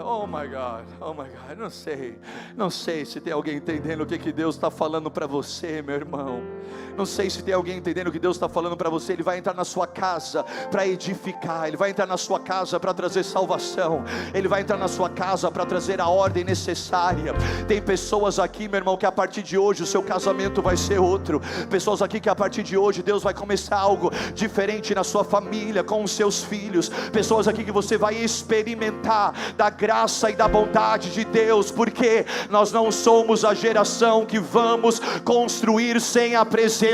[SPEAKER 2] Oh my God, oh my God. Não sei se tem alguém entendendo o que Deus está falando para você, meu irmão. Não sei se tem alguém entendendo o que Deus está falando para você. Ele vai entrar na sua casa para edificar, Ele vai entrar na sua casa para trazer salvação, Ele vai entrar na sua casa para trazer a ordem necessária. Tem pessoas aqui, meu irmão, que a partir de hoje o seu casamento vai ser outro. Pessoas aqui que a partir de hoje Deus vai começar algo diferente na sua família, com os seus filhos. Pessoas aqui que você vai experimentar da graça e da bondade de Deus, porque nós não somos a geração que vamos construir sem a presença.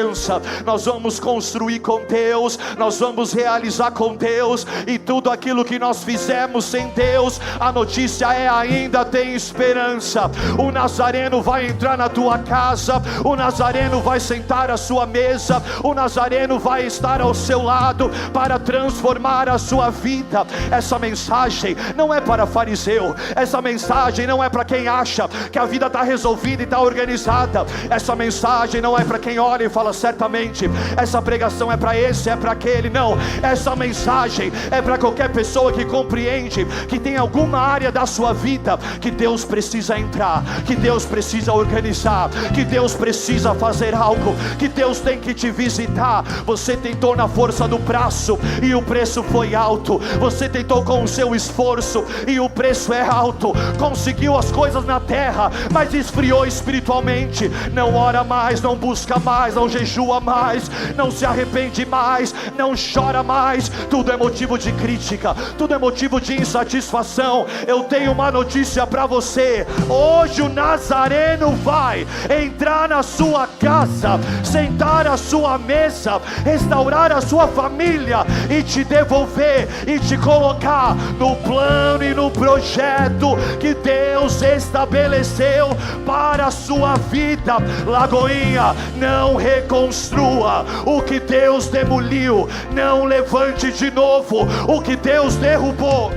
[SPEAKER 2] Nós vamos construir com Deus, nós vamos realizar com Deus, e tudo aquilo que nós fizemos sem Deus, a notícia é: ainda tem esperança. O Nazareno vai entrar na tua casa, o Nazareno vai sentar à sua mesa, o Nazareno vai estar ao seu lado para transformar a sua vida. Essa mensagem não é para fariseu, essa mensagem não é para quem acha que a vida está resolvida e está organizada. Essa mensagem não é para quem olha e fala: certamente essa pregação é para esse, é para aquele. Não, essa mensagem é para qualquer pessoa que compreende que tem alguma área da sua vida que Deus precisa entrar, que Deus precisa organizar, que Deus precisa fazer algo, que Deus tem que te visitar. Você tentou na força do braço e o preço foi alto, você tentou com o seu esforço e o preço é alto, conseguiu as coisas na terra, mas esfriou espiritualmente. Não ora mais, não busca mais, não jejua mais, não se arrepende mais, não chora mais. Tudo é motivo de crítica, tudo é motivo de insatisfação. Eu tenho uma notícia para você: hoje o Nazareno vai entrar na sua casa, sentar à sua mesa, restaurar a sua família e te devolver e te colocar no plano e no projeto que Deus estabeleceu para a sua vida. Lagoinha, não reconstrua o que Deus demoliu, não levante de novo o que Deus derrubou.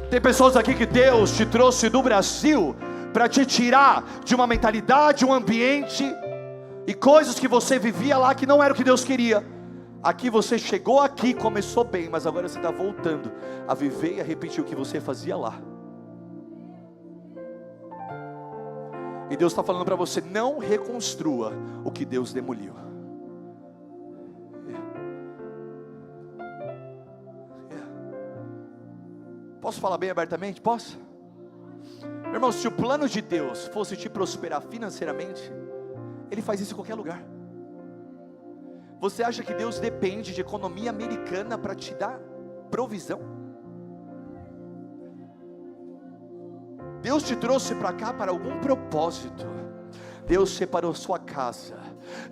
[SPEAKER 2] Tem pessoas aqui que Deus te trouxe do Brasil para te tirar de uma mentalidade, um ambiente e coisas que você vivia lá que não era o que Deus queria. Aqui você chegou aqui, começou bem, mas agora você está voltando a viver e a repetir o que você fazia lá. E Deus está falando para você: não reconstrua o que Deus demoliu. Posso falar bem abertamente? Posso? Meu irmão, se o plano de Deus fosse te prosperar financeiramente, Ele faz isso em qualquer lugar. Você acha que Deus depende de economia americana para te dar provisão? Deus te trouxe para cá para algum propósito. Deus separou sua casa,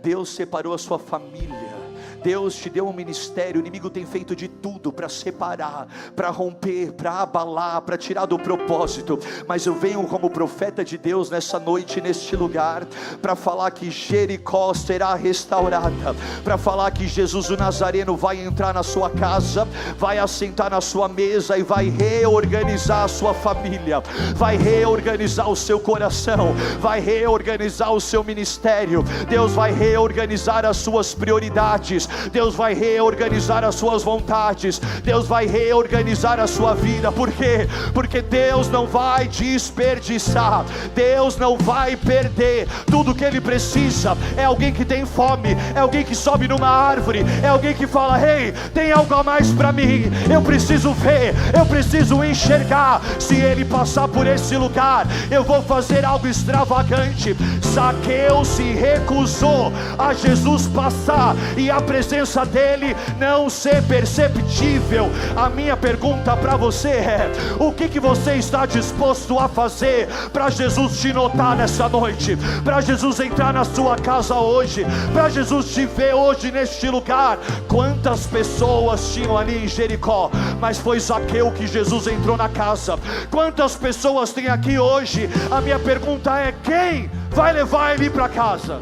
[SPEAKER 2] Deus separou a sua família, Deus te deu um ministério. O inimigo tem feito de tudo para separar, para romper, para abalar, para tirar do propósito. Mas eu venho como profeta de Deus nessa noite, neste lugar, para falar que Jericó será restaurada, para falar que Jesus o Nazareno vai entrar na sua casa, vai assentar na sua mesa e vai reorganizar a sua família, vai reorganizar o seu coração, vai reorganizar o seu ministério. Deus vai reorganizar as suas prioridades, Deus vai reorganizar as suas vontades, Deus vai reorganizar a sua vida. Por quê? Porque Deus não vai desperdiçar, Deus não vai perder. Tudo que Ele precisa é alguém que tem fome, é alguém que sobe numa árvore, é alguém que fala: ei, tem algo a mais para mim, eu preciso ver, eu preciso enxergar. Se Ele passar por esse lugar, eu vou fazer algo extravagante. Zaqueu se recusou a Jesus passar e a presença dele não ser perceptível. A minha pergunta para você é: o que você está disposto a fazer para Jesus te notar nessa noite, para Jesus entrar na sua casa hoje, para Jesus te ver hoje neste lugar? Quantas pessoas tinham ali em Jericó, mas foi Zaqueu que Jesus entrou na casa. Quantas pessoas tem aqui hoje? A minha pergunta é: quem vai levar ele para casa?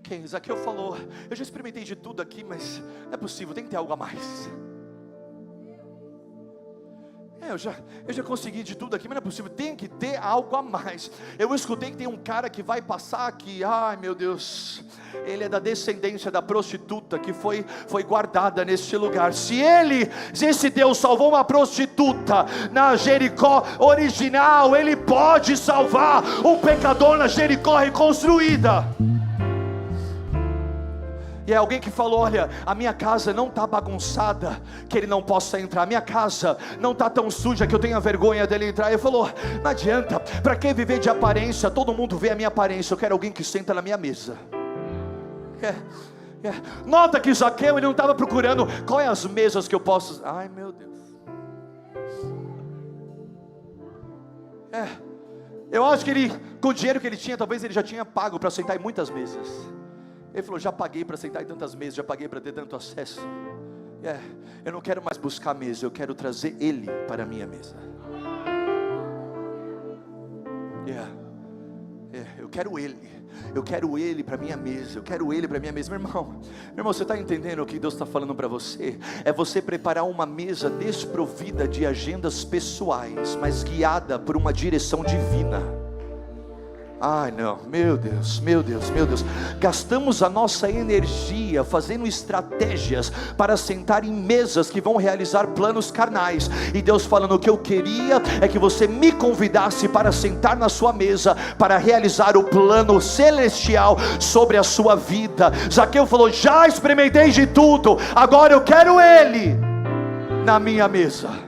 [SPEAKER 2] Quem? Zaqueu falou: eu já experimentei de tudo aqui, mas não é possível, tem que ter algo a mais. Eu já consegui de tudo aqui, mas não é possível, tem que ter algo a mais. Eu escutei que tem um cara que vai passar aqui, ai meu Deus, ele é da descendência da prostituta que foi guardada neste lugar. Se esse Deus salvou uma prostituta na Jericó original, Ele pode salvar um pecador na Jericó reconstruída. E é alguém que falou: olha, a minha casa não está bagunçada que ele não possa entrar, a minha casa não está tão suja que eu tenha vergonha dele entrar. Ele falou: não adianta, para que viver de aparência? Todo mundo vê a minha aparência, eu quero alguém que senta na minha mesa. Nota que Zaqueu, ele não estava procurando qual é as mesas que eu posso. Ai meu Deus. Eu acho que ele, com o dinheiro que ele tinha, talvez ele já tinha pago para sentar em muitas mesas. Ele falou: já paguei para sentar em tantas mesas, já paguei para ter tanto acesso. Eu não quero mais buscar a mesa, eu quero trazer Ele para a minha mesa. Eu quero Ele para a minha mesa, eu quero Ele para a minha mesa. Meu irmão, você está entendendo o que Deus está falando para você? É você preparar uma mesa desprovida de agendas pessoais, mas guiada por uma direção divina. Ai não, meu Deus, gastamos a nossa energia fazendo estratégias para sentar em mesas que vão realizar planos carnais, e Deus falando: o que eu queria é que você me convidasse para sentar na sua mesa, para realizar o plano celestial sobre a sua vida. Zaqueu falou: já experimentei de tudo, agora eu quero Ele na minha mesa.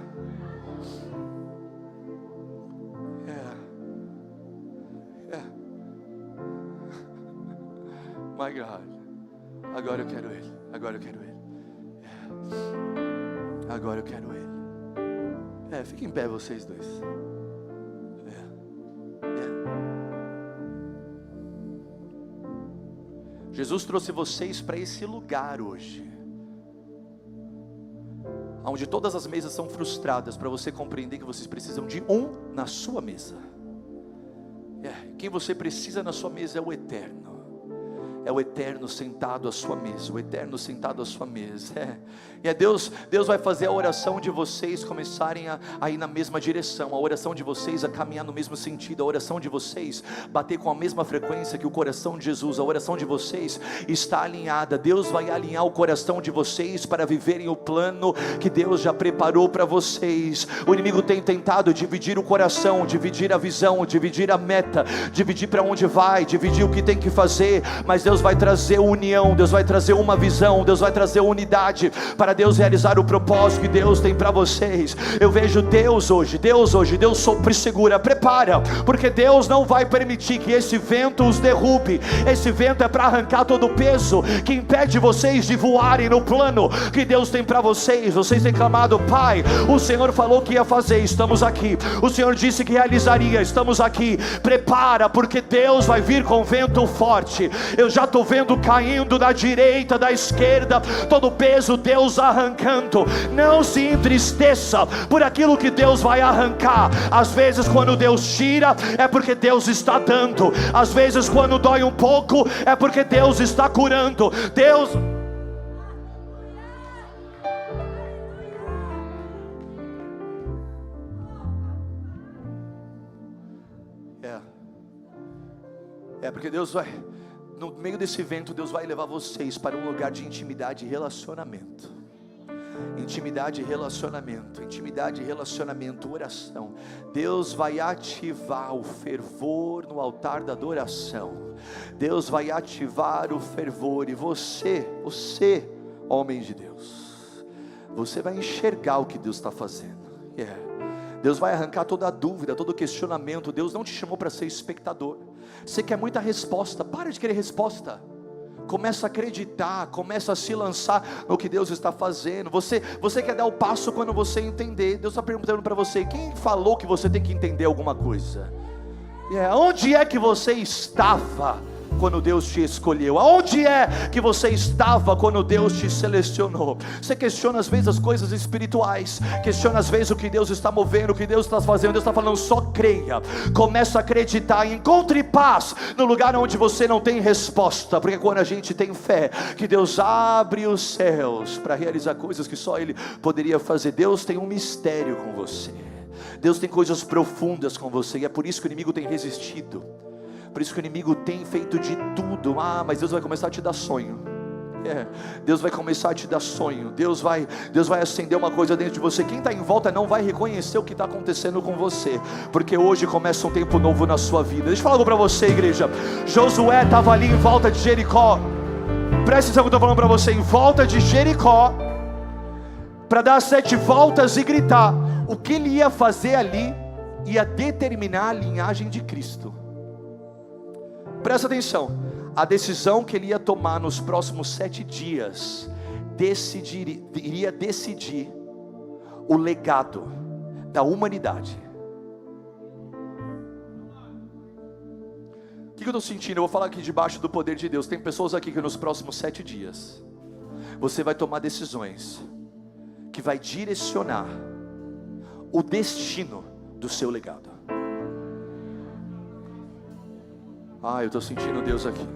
[SPEAKER 2] My God, agora eu quero Ele, agora eu quero Ele, agora eu quero Ele. Fiquem em pé vocês dois. Jesus trouxe vocês para esse lugar hoje, onde todas as mesas são frustradas, para você compreender que vocês precisam de um na sua mesa. Quem você precisa na sua mesa é o Eterno.
[SPEAKER 1] é o eterno sentado à sua mesa, o eterno sentado à sua mesa. E Deus vai fazer a oração de vocês começarem a ir na mesma direção, a oração de vocês a caminhar no mesmo sentido, a oração de vocês bater com a mesma frequência que o coração de Jesus, a oração de vocês está alinhada. Deus vai alinhar o coração de vocês para viverem o plano que Deus já preparou para vocês. O inimigo tem tentado dividir o coração, dividir a visão, dividir a meta, dividir para onde vai, dividir o que tem que fazer, mas Deus vai trazer união, Deus vai trazer uma visão, Deus vai trazer unidade, para Deus realizar o propósito que Deus tem para vocês. Eu vejo Deus hoje, Deus sopra e segura, prepara, porque Deus não vai permitir que esse vento os derrube. Esse vento é para arrancar todo o peso que impede vocês de voarem no plano que Deus tem para vocês. Vocês têm clamado: Pai, o Senhor falou que ia fazer, estamos aqui. O Senhor disse que realizaria, estamos aqui. Prepara, porque Deus vai vir com vento forte. Eu já estou vendo caindo da direita, da esquerda, todo o peso Deus arrancando. Não se entristeça por aquilo que Deus vai arrancar. Às vezes quando Deus tira, é porque Deus está dando. Às vezes quando dói um pouco, é porque Deus está curando. Deus... É porque Deus vai, no meio desse vento, Deus vai levar vocês para um lugar de intimidade e relacionamento. Intimidade e relacionamento, intimidade e relacionamento, oração. Deus vai ativar o fervor no altar da adoração. Deus vai ativar o fervor, e você, homem de Deus, você vai enxergar o que Deus está fazendo. Deus vai arrancar toda a dúvida, todo o questionamento. Deus não te chamou para ser espectador. Você quer muita resposta, para de querer resposta. Começa a acreditar, começa a se lançar no que Deus está fazendo. Você quer dar o passo quando você entender. Deus está perguntando para você: quem falou que você tem que entender alguma coisa? Onde é que você estava quando Deus te escolheu? Aonde é que você estava quando Deus te selecionou? Você questiona às vezes as coisas espirituais, questiona às vezes o que Deus está movendo, o que Deus está fazendo. Deus está falando: só creia, começa a acreditar, encontre paz no lugar onde você não tem resposta, porque quando a gente tem fé que Deus abre os céus para realizar coisas que só Ele poderia fazer. Deus tem um mistério com você, Deus tem coisas profundas com você, e é por isso que o inimigo tem resistido. Por isso que o inimigo tem feito de tudo. Mas Deus vai começar a te dar sonho. Deus vai começar a te dar sonho. Deus vai acender uma coisa dentro de você. Quem está em volta não vai reconhecer o que está acontecendo com você, porque hoje começa um tempo novo na sua vida. Deixa eu falar algo para você, igreja. Josué estava ali em volta de Jericó. Presta atenção que eu estou falando para você. Em volta de Jericó, para dar 7 voltas e gritar. O que ele ia fazer ali ia determinar a linhagem de Cristo. Presta atenção, a decisão que ele ia tomar nos próximos 7 dias iria decidir o legado da humanidade. O que eu estou sentindo? Eu vou falar aqui debaixo do poder de Deus. Tem pessoas aqui que nos próximos 7 dias você vai tomar decisões que vai direcionar o destino do seu legado. Eu estou sentindo Deus aqui.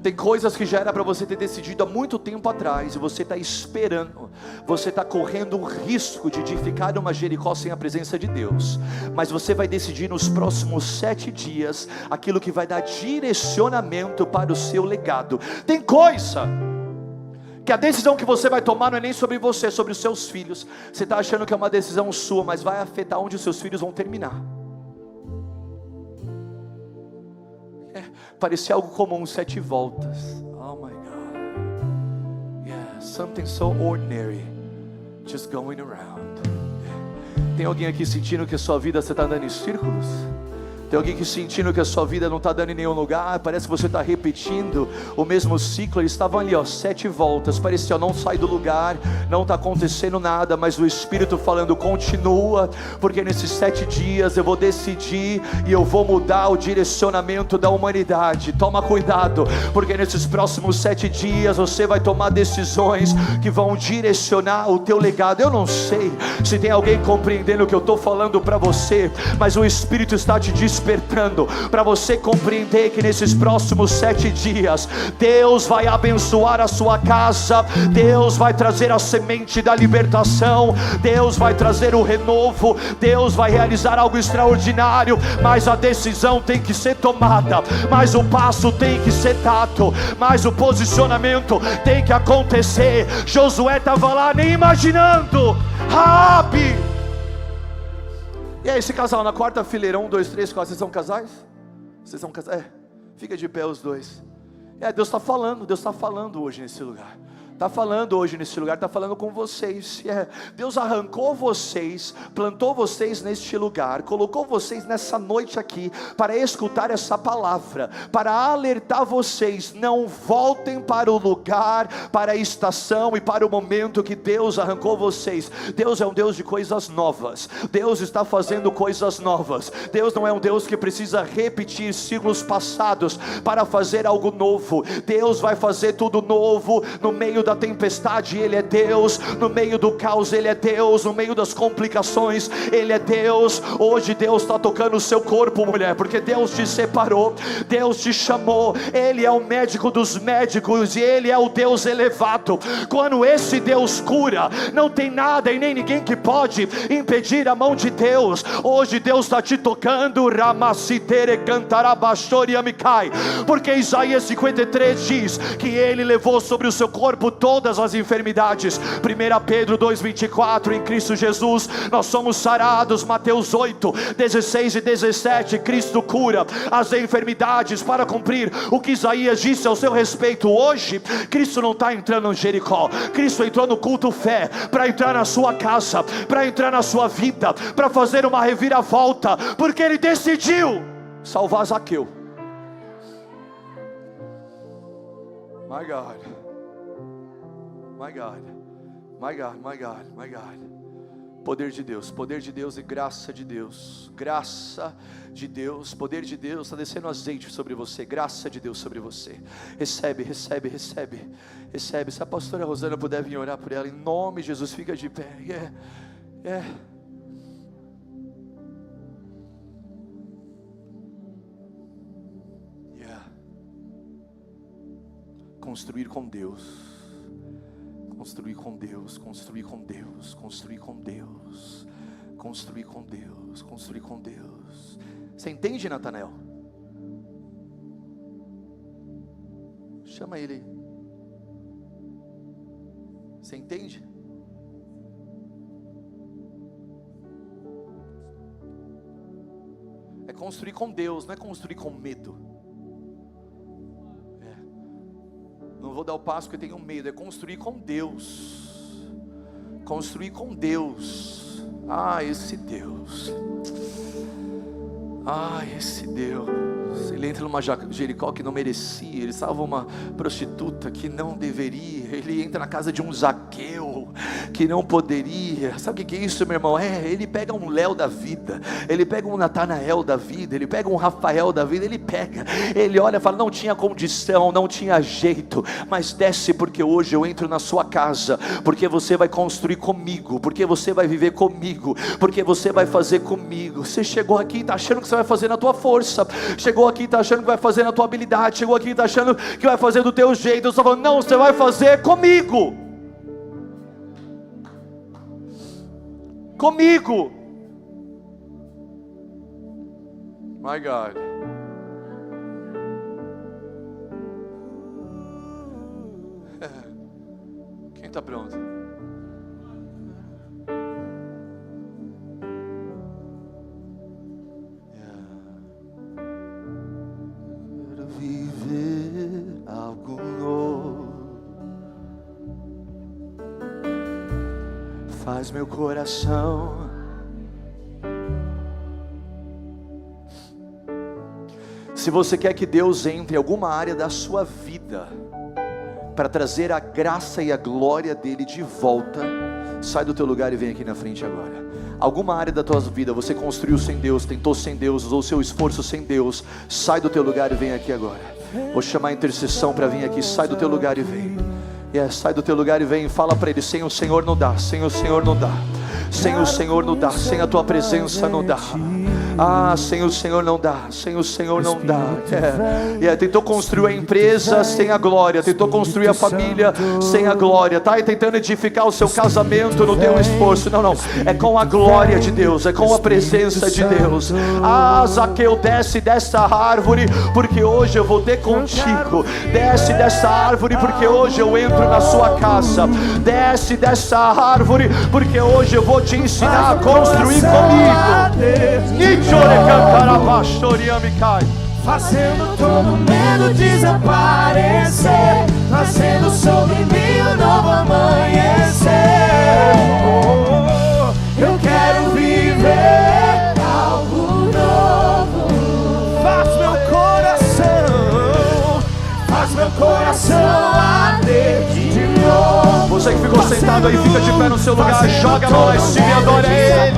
[SPEAKER 1] Tem coisas que já era para você ter decidido há muito tempo atrás, e você está esperando, você está correndo o risco de edificar uma Jericó sem a presença de Deus. Mas você vai decidir nos próximos 7 dias aquilo que vai dar direcionamento para o seu legado. Tem coisa que a decisão que você vai tomar não é nem sobre você, é sobre os seus filhos. Você está achando que é uma decisão sua, mas vai afetar onde os seus filhos vão terminar. Parecia algo comum, 7 voltas. Oh my God. Yeah, something so ordinary, just going around. Tem alguém aqui sentindo que a sua vida você está andando em círculos? Tem alguém que sentindo que a sua vida não está dando em nenhum lugar? Parece que você está repetindo o mesmo ciclo. Eles estavam ali 7 voltas, parecia não sai do lugar, não está acontecendo nada, mas o Espírito falando: continua, porque nesses 7 dias eu vou decidir e eu vou mudar o direcionamento da humanidade. Toma cuidado, porque nesses próximos 7 dias você vai tomar decisões que vão direcionar o teu legado. Eu não sei se tem alguém compreendendo o que eu estou falando para você, mas o Espírito está te despertando
[SPEAKER 2] despertando para você compreender que nesses próximos 7 dias Deus vai abençoar a sua casa, Deus vai trazer a semente da libertação, Deus vai trazer o renovo, Deus vai realizar algo extraordinário. Mas a decisão tem que ser tomada, mas o passo tem que ser dado, mas o posicionamento tem que acontecer. Josué estava lá nem imaginando. Raabe. E aí, esse casal na quarta fileira, 1, 2, 3, 4, vocês são casais? Vocês são casais? Fica de pé os dois. Deus está falando hoje nesse lugar. Está falando hoje nesse lugar, está falando com vocês. Deus arrancou vocês, plantou vocês neste lugar, colocou vocês nessa noite aqui para escutar essa palavra, para alertar vocês. Não voltem para o lugar, para a estação e para o momento que Deus arrancou vocês. Deus é um Deus de coisas novas. Deus está fazendo coisas novas. Deus não é um Deus que precisa repetir ciclos passados para fazer algo novo. Deus vai fazer tudo novo no meio da tempestade. Ele é Deus, no meio do caos Ele é Deus, no meio das complicações Ele é Deus. Hoje Deus está tocando o seu corpo, mulher, porque Deus te separou, Deus te chamou. Ele é o médico dos médicos e Ele é o Deus elevado. Quando esse Deus cura, não tem nada e nem ninguém que pode impedir a mão de Deus. Hoje Deus está te tocando, porque Isaías 53 diz que Ele levou sobre o seu corpo todas as enfermidades. 1 Pedro 2,24, em Cristo Jesus nós somos sarados. Mateus 8, 16 e 17, Cristo cura as enfermidades para cumprir o que Isaías disse ao seu respeito. Hoje Cristo não está entrando em Jericó, Cristo entrou no culto fé para entrar na sua casa, para entrar na sua vida, para fazer uma reviravolta, porque Ele decidiu salvar Zaqueu. My God, my God, my God, my God, my God. Poder de Deus e graça de Deus. Graça de Deus, poder de Deus. Está descendo azeite sobre você. Graça de Deus sobre você. Recebe, recebe, recebe, recebe. Se a pastora Rosana puder vir orar por ela, em nome de Jesus, fica de pé. Construir com Deus, construir com Deus, construir com Deus, construir com Deus, construir com Deus, construir com Deus. Você entende, Natanael? Chama ele aí. Você entende? É construir com Deus, não é construir com medo. Não vou dar o passo porque tenho medo. É construir com Deus. Construir com Deus. Esse Deus. Esse Deus. Ele entra numa Jericó que não merecia. Ele salva uma prostituta que não deveria. Ele entra na casa de um Zaqueu que não poderia. Sabe o que é isso, meu irmão? Ele pega um Léo da vida, ele pega um Natanael da vida, ele pega um Rafael da vida. Ele olha e fala: não tinha condição, não tinha jeito, mas desce, porque hoje eu entro na sua casa, porque você vai construir comigo, porque você vai viver comigo, porque você vai fazer comigo. Você chegou aqui e está achando que você vai fazer na tua força, chegou aqui e está achando que vai fazer na tua habilidade, chegou aqui e está achando que vai fazer do teu jeito. Eu estou falando: não, você vai fazer comigo. Comigo. My God. Quem está pronto? Quero viver algo novo. Faz meu coração Se você quer que Deus entre em alguma área da sua vida para trazer a graça e a glória dele de volta, sai do teu lugar e vem aqui na frente agora. Alguma área da tua vida você construiu sem Deus, tentou sem Deus, usou seu esforço sem Deus, sai do teu lugar e vem aqui agora. Vou chamar a intercessão para vir aqui. Sai do teu lugar e vem. Sai do teu lugar e vem. Fala para ele: sem o Senhor não dá, sem o Senhor não dá, sem o Senhor não dá, sem a tua presença não dá.
[SPEAKER 1] Ah, sem o Senhor não dá, sem o Senhor não dá. Tentou construir a empresa sem a glória, tentou construir a família sem a glória, tá? E tentando edificar o seu casamento no teu esforço. Não, não, é com a glória de Deus, é com a presença de Deus. Ah, Zaqueu, desce dessa árvore, porque hoje eu vou ter contigo. Desce dessa árvore, porque hoje eu entro na sua casa. Desce dessa árvore, porque hoje eu vou te ensinar a construir comigo.
[SPEAKER 3] Fazendo todo medo desaparecer, trazendo sobre mim um novo amanhecer. Eu quero viver algo novo. Faz meu coração arder de novo.
[SPEAKER 1] Você que ficou sentado aí, fica de pé no seu lugar, joga a mão lá em cima e adora Ele.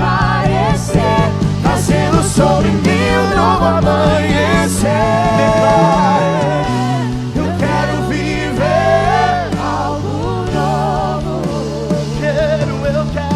[SPEAKER 3] Trazendo sobre mim um novo amanhecer. Eu quero viver algo novo. Eu quero.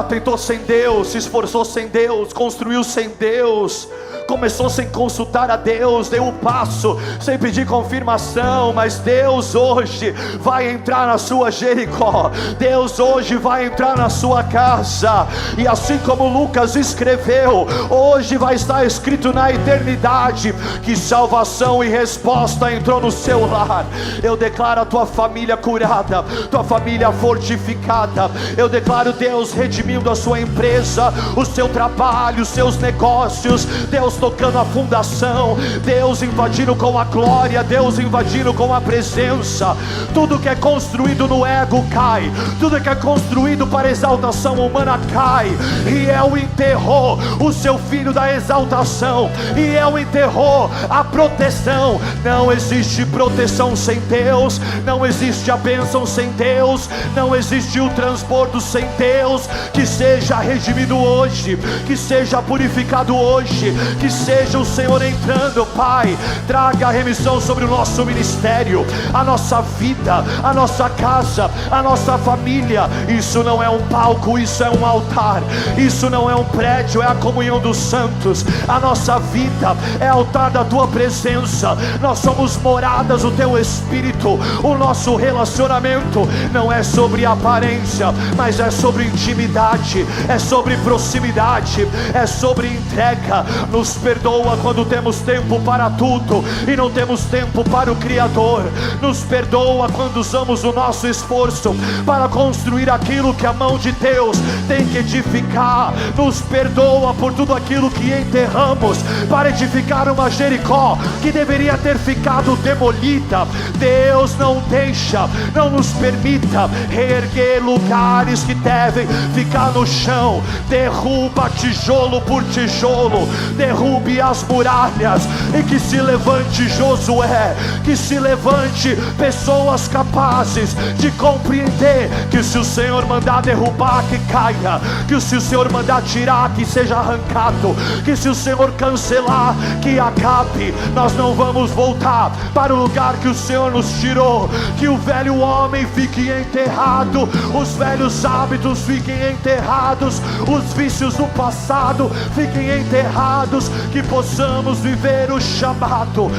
[SPEAKER 1] Tentou sem Deus, se esforçou sem Deus, construiu sem Deus, começou sem consultar a Deus, deu um passo sem pedir confirmação. Mas Deus hoje vai entrar na sua Jericó, Deus hoje vai entrar na sua casa. E assim como Lucas escreveu, hoje vai estar escrito na eternidade que salvação e resposta entrou no seu lar. Eu declaro a tua família curada, tua família fortificada. Eu declaro Deus redimindo a sua empresa, o seu trabalho, os seus negócios. Deus tocando a fundação, Deus invadindo com a glória, Deus invadindo com a presença. Tudo que é construído no ego cai, tudo que é construído para exaltação humana cai. E El enterrou o seu filho da exaltação, e El enterrou a proteção. Não existe proteção sem Deus, não existe a bênção sem Deus, não existe o transbordo sem Deus. Que seja redimido hoje, que seja purificado hoje, que seja o Senhor entrando. Pai, traga a remissão sobre o nosso ministério, a nossa vida, a nossa casa, a nossa família. Isso não é um palco, isso é um altar. Isso não é um prédio, é a comunhão dos santos. A nossa vida é altar da tua presença. Nós somos moradas do teu Espírito. O nosso relacionamento não é sobre aparência, mas é sobre intimidade, é sobre proximidade, é sobre entrega. Nos perdoa quando temos tempo para tudo e não temos tempo para o Criador. Nos perdoa quando usamos o nosso esforço para construir aquilo que a mão de Deus tem que edificar. Nos perdoa por tudo aquilo que enterramos para edificar uma Jericó que deveria ter ficado demolida. Deus, não deixa, não nos permita reerguer lugares que devem ficar no chão. Derruba tijolo por tijolo, derrube as muralhas, e que se levante Josué, que se levante pessoas capazes de compreender que se o Senhor mandar derrubar, que caia, que se o Senhor mandar tirar, que seja arrancado, que se o Senhor cancelar, que acabe. Nós não vamos voltar para o lugar que o Senhor nos tirou. Que o velho homem fique enterrado, os velhos hábitos fiquem enterrados, os vícios do passado fiquem enterrados. Que possamos viver o chamado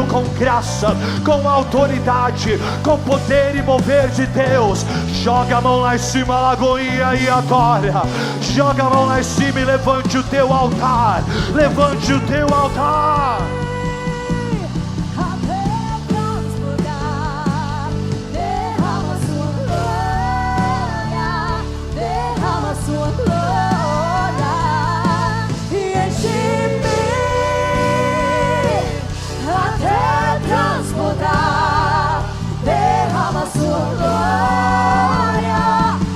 [SPEAKER 1] com graça, com autoridade, com poder e mover de Deus. Joga a mão lá em cima, Lagoinha, e adora. Joga a mão lá em cima e levante o teu altar. Levante o teu altar.
[SPEAKER 3] Sua glória e enche-me até transbordar. Derrama sua glória,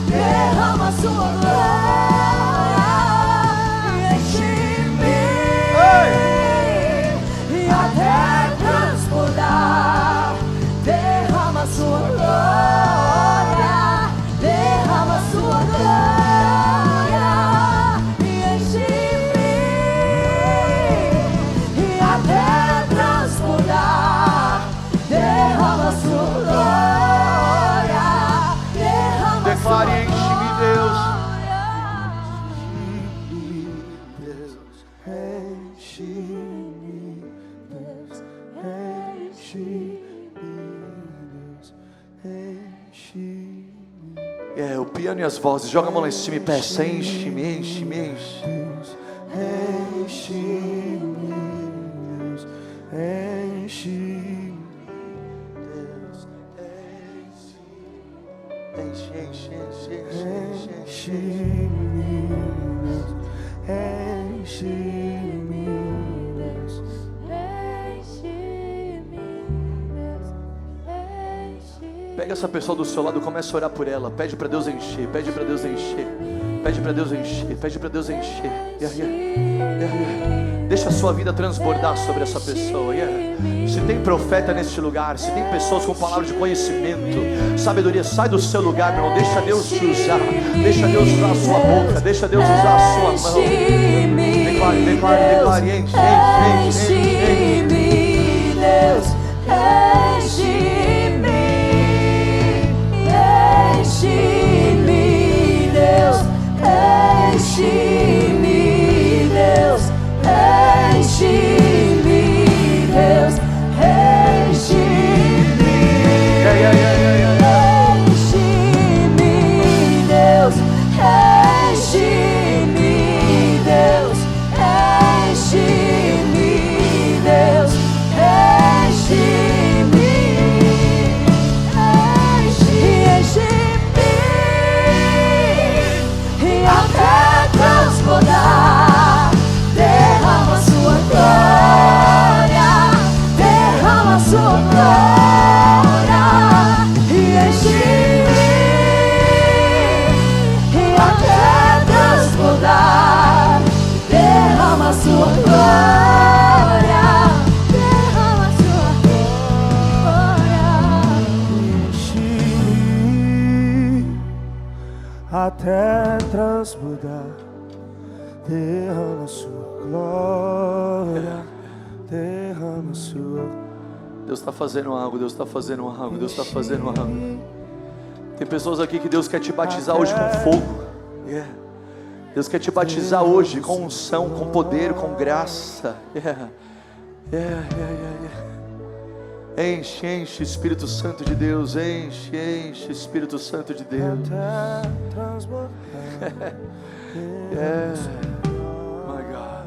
[SPEAKER 3] derrama sua glória e enche-me
[SPEAKER 1] O piano e as vozes, joga a mão lá em cima e peça, enche-me, enche-me, enche.
[SPEAKER 3] Enche-me, Deus, enche-me, Deus, enche, enche, enche, enche, enche-me, Deus, enche-me, Deus, enche-me, Deus, enche-me.
[SPEAKER 1] Pega essa pessoa do seu lado, começa a orar por ela, pede para Deus encher, pede para Deus encher. Pede para Deus encher, pede para Deus encher. Deixa a sua vida transbordar sobre essa pessoa. Se tem profeta neste lugar, se tem pessoas com palavra de conhecimento, sabedoria, sai do seu lugar, meu irmão. Deixa Deus te usar, deixa Deus usar a sua boca, deixa Deus usar a sua mão. Declare, declare, declare, enche, enche, enche, enche.
[SPEAKER 3] Deus, enche-me, enche-me, Deus, enche-me, Deus, enche-me, Deus, enche-me, enche-me, Deus, enche-me, Deus, enche-me, Deus, enche-me, enche-me, e até transbordar. Derrama sua glória, derrama sua glória, e enche-me, e até transbordar. Derrama sua glória, derrama sua glória, enche-me até transbordar. Derrama sua glória, derrama sua.
[SPEAKER 1] Deus está fazendo algo, Deus está fazendo algo, Deus está fazendo algo. Tem pessoas aqui que Deus quer te batizar hoje com fogo. Deus quer te batizar hoje com unção, com poder, com graça. Enche, enche, Espírito Santo de Deus. Enche, enche, Espírito Santo de Deus. My God.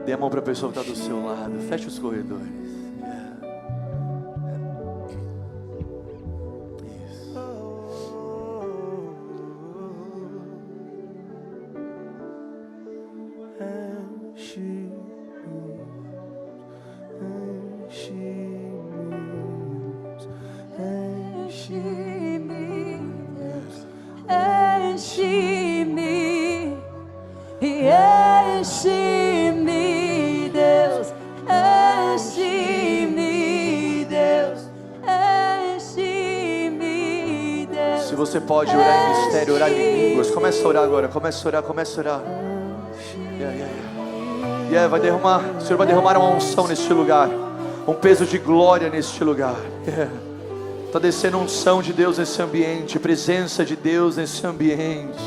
[SPEAKER 1] Dê a mão para a pessoa que está do seu lado. Feche os corredores.
[SPEAKER 3] Enche-me, enche-me, Deus, enche-me, Deus, enche-me, Deus.
[SPEAKER 1] Se você pode orar em mistério, orar em línguas, começa a orar agora, começa a orar, começa a orar. Vai derramar, o Senhor vai derramar uma unção neste lugar, um peso de glória neste lugar. Está descendo unção de Deus nesse ambiente, presença de Deus nesse ambiente.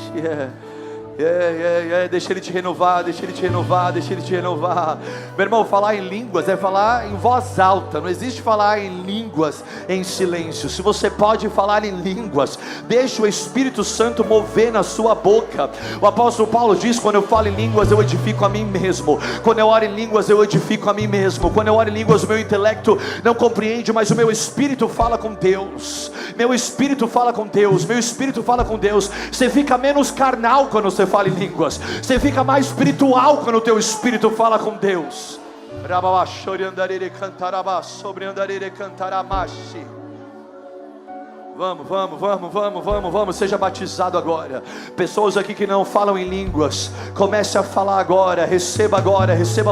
[SPEAKER 1] Deixa Ele te renovar, deixa Ele te renovar, deixa Ele te renovar. Meu irmão, falar em línguas é falar em voz alta. Não existe falar em línguas em silêncio. Se você pode falar em línguas, deixa o Espírito Santo mover na sua boca. O apóstolo Paulo diz: quando eu falo em línguas eu edifico a mim mesmo. Quando eu oro em línguas eu edifico a mim mesmo. Quando eu oro em línguas o meu intelecto não compreende, mas o meu espírito fala com Deus. Meu espírito fala com Deus, meu espírito fala com Deus. Você fica menos carnal quando você fala em línguas, você fica mais espiritual quando o teu espírito fala com Deus. Vamos, seja batizado agora. Pessoas aqui que não falam em línguas, comece a falar agora, receba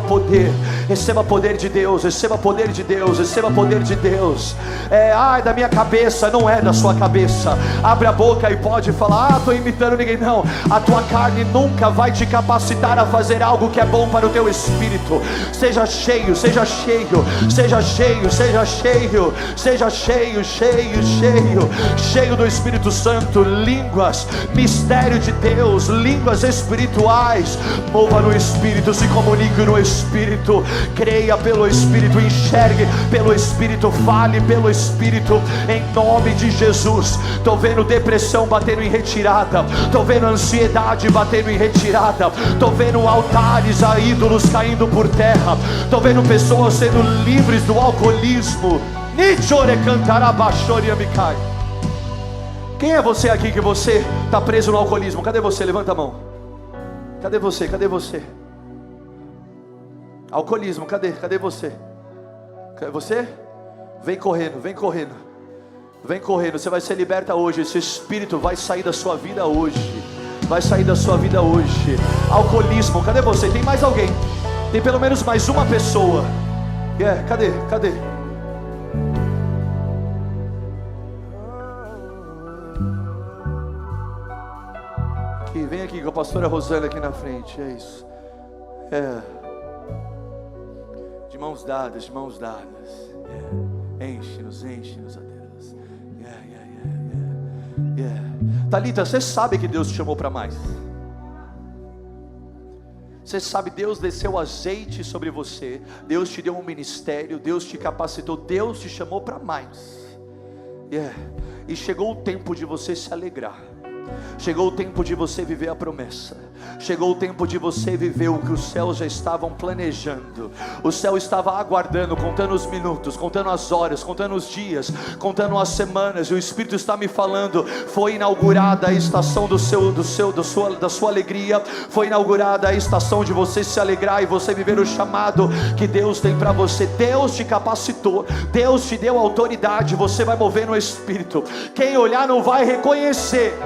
[SPEAKER 1] poder, receba poder de Deus, receba poder de Deus, receba poder de Deus. Da minha cabeça, não é da sua cabeça. Abre a boca e pode falar: estou imitando ninguém. Não, a tua carne nunca vai te capacitar a fazer algo que é bom para o teu espírito. Seja cheio, seja cheio, seja cheio, seja cheio, seja cheio, cheio, cheio, cheio do Espírito Santo. Línguas, mistério de Deus, línguas espirituais. Mova no Espírito, se comunique no Espírito.
[SPEAKER 2] Creia pelo Espírito, enxergue pelo Espírito, fale pelo Espírito, em nome de Jesus. Estou vendo depressão batendo em retirada, estou vendo ansiedade batendo em retirada, estou vendo altares a ídolos caindo por terra, estou vendo pessoas sendo livres do alcoolismo. Quem é você aqui que você está preso no alcoolismo? Cadê você? Levanta a mão. Cadê você? Cadê você? Alcoolismo, cadê? Cadê você? Você? Vem correndo, vem correndo. Vem correndo, você vai ser liberta hoje. Esse espírito vai sair da sua vida hoje. Vai sair da sua vida hoje. Alcoolismo, cadê você? Tem mais alguém? Tem pelo menos mais uma pessoa. Cadê? Cadê? Vem aqui com a pastora Rosana aqui na frente. É isso. De mãos dadas, de mãos dadas. Enche-nos, enche-nos, ó Deus. Thalita, você sabe que Deus te chamou para mais. Você sabe, Deus desceu azeite sobre você. Deus te deu um ministério. Deus te capacitou. Deus te chamou para mais. E chegou o tempo de você se alegrar. Chegou o tempo de você viver a promessa. Chegou o tempo de você viver o que os céus já estavam planejando. O céu estava aguardando, contando os minutos, contando as horas, contando os dias, contando as semanas. E o Espírito está me falando: foi inaugurada a estação da sua alegria. Foi inaugurada a estação de você se alegrar e você viver o chamado que Deus tem para você. Deus te capacitou, Deus te deu autoridade. Você vai mover no Espírito. Quem olhar não vai reconhecer.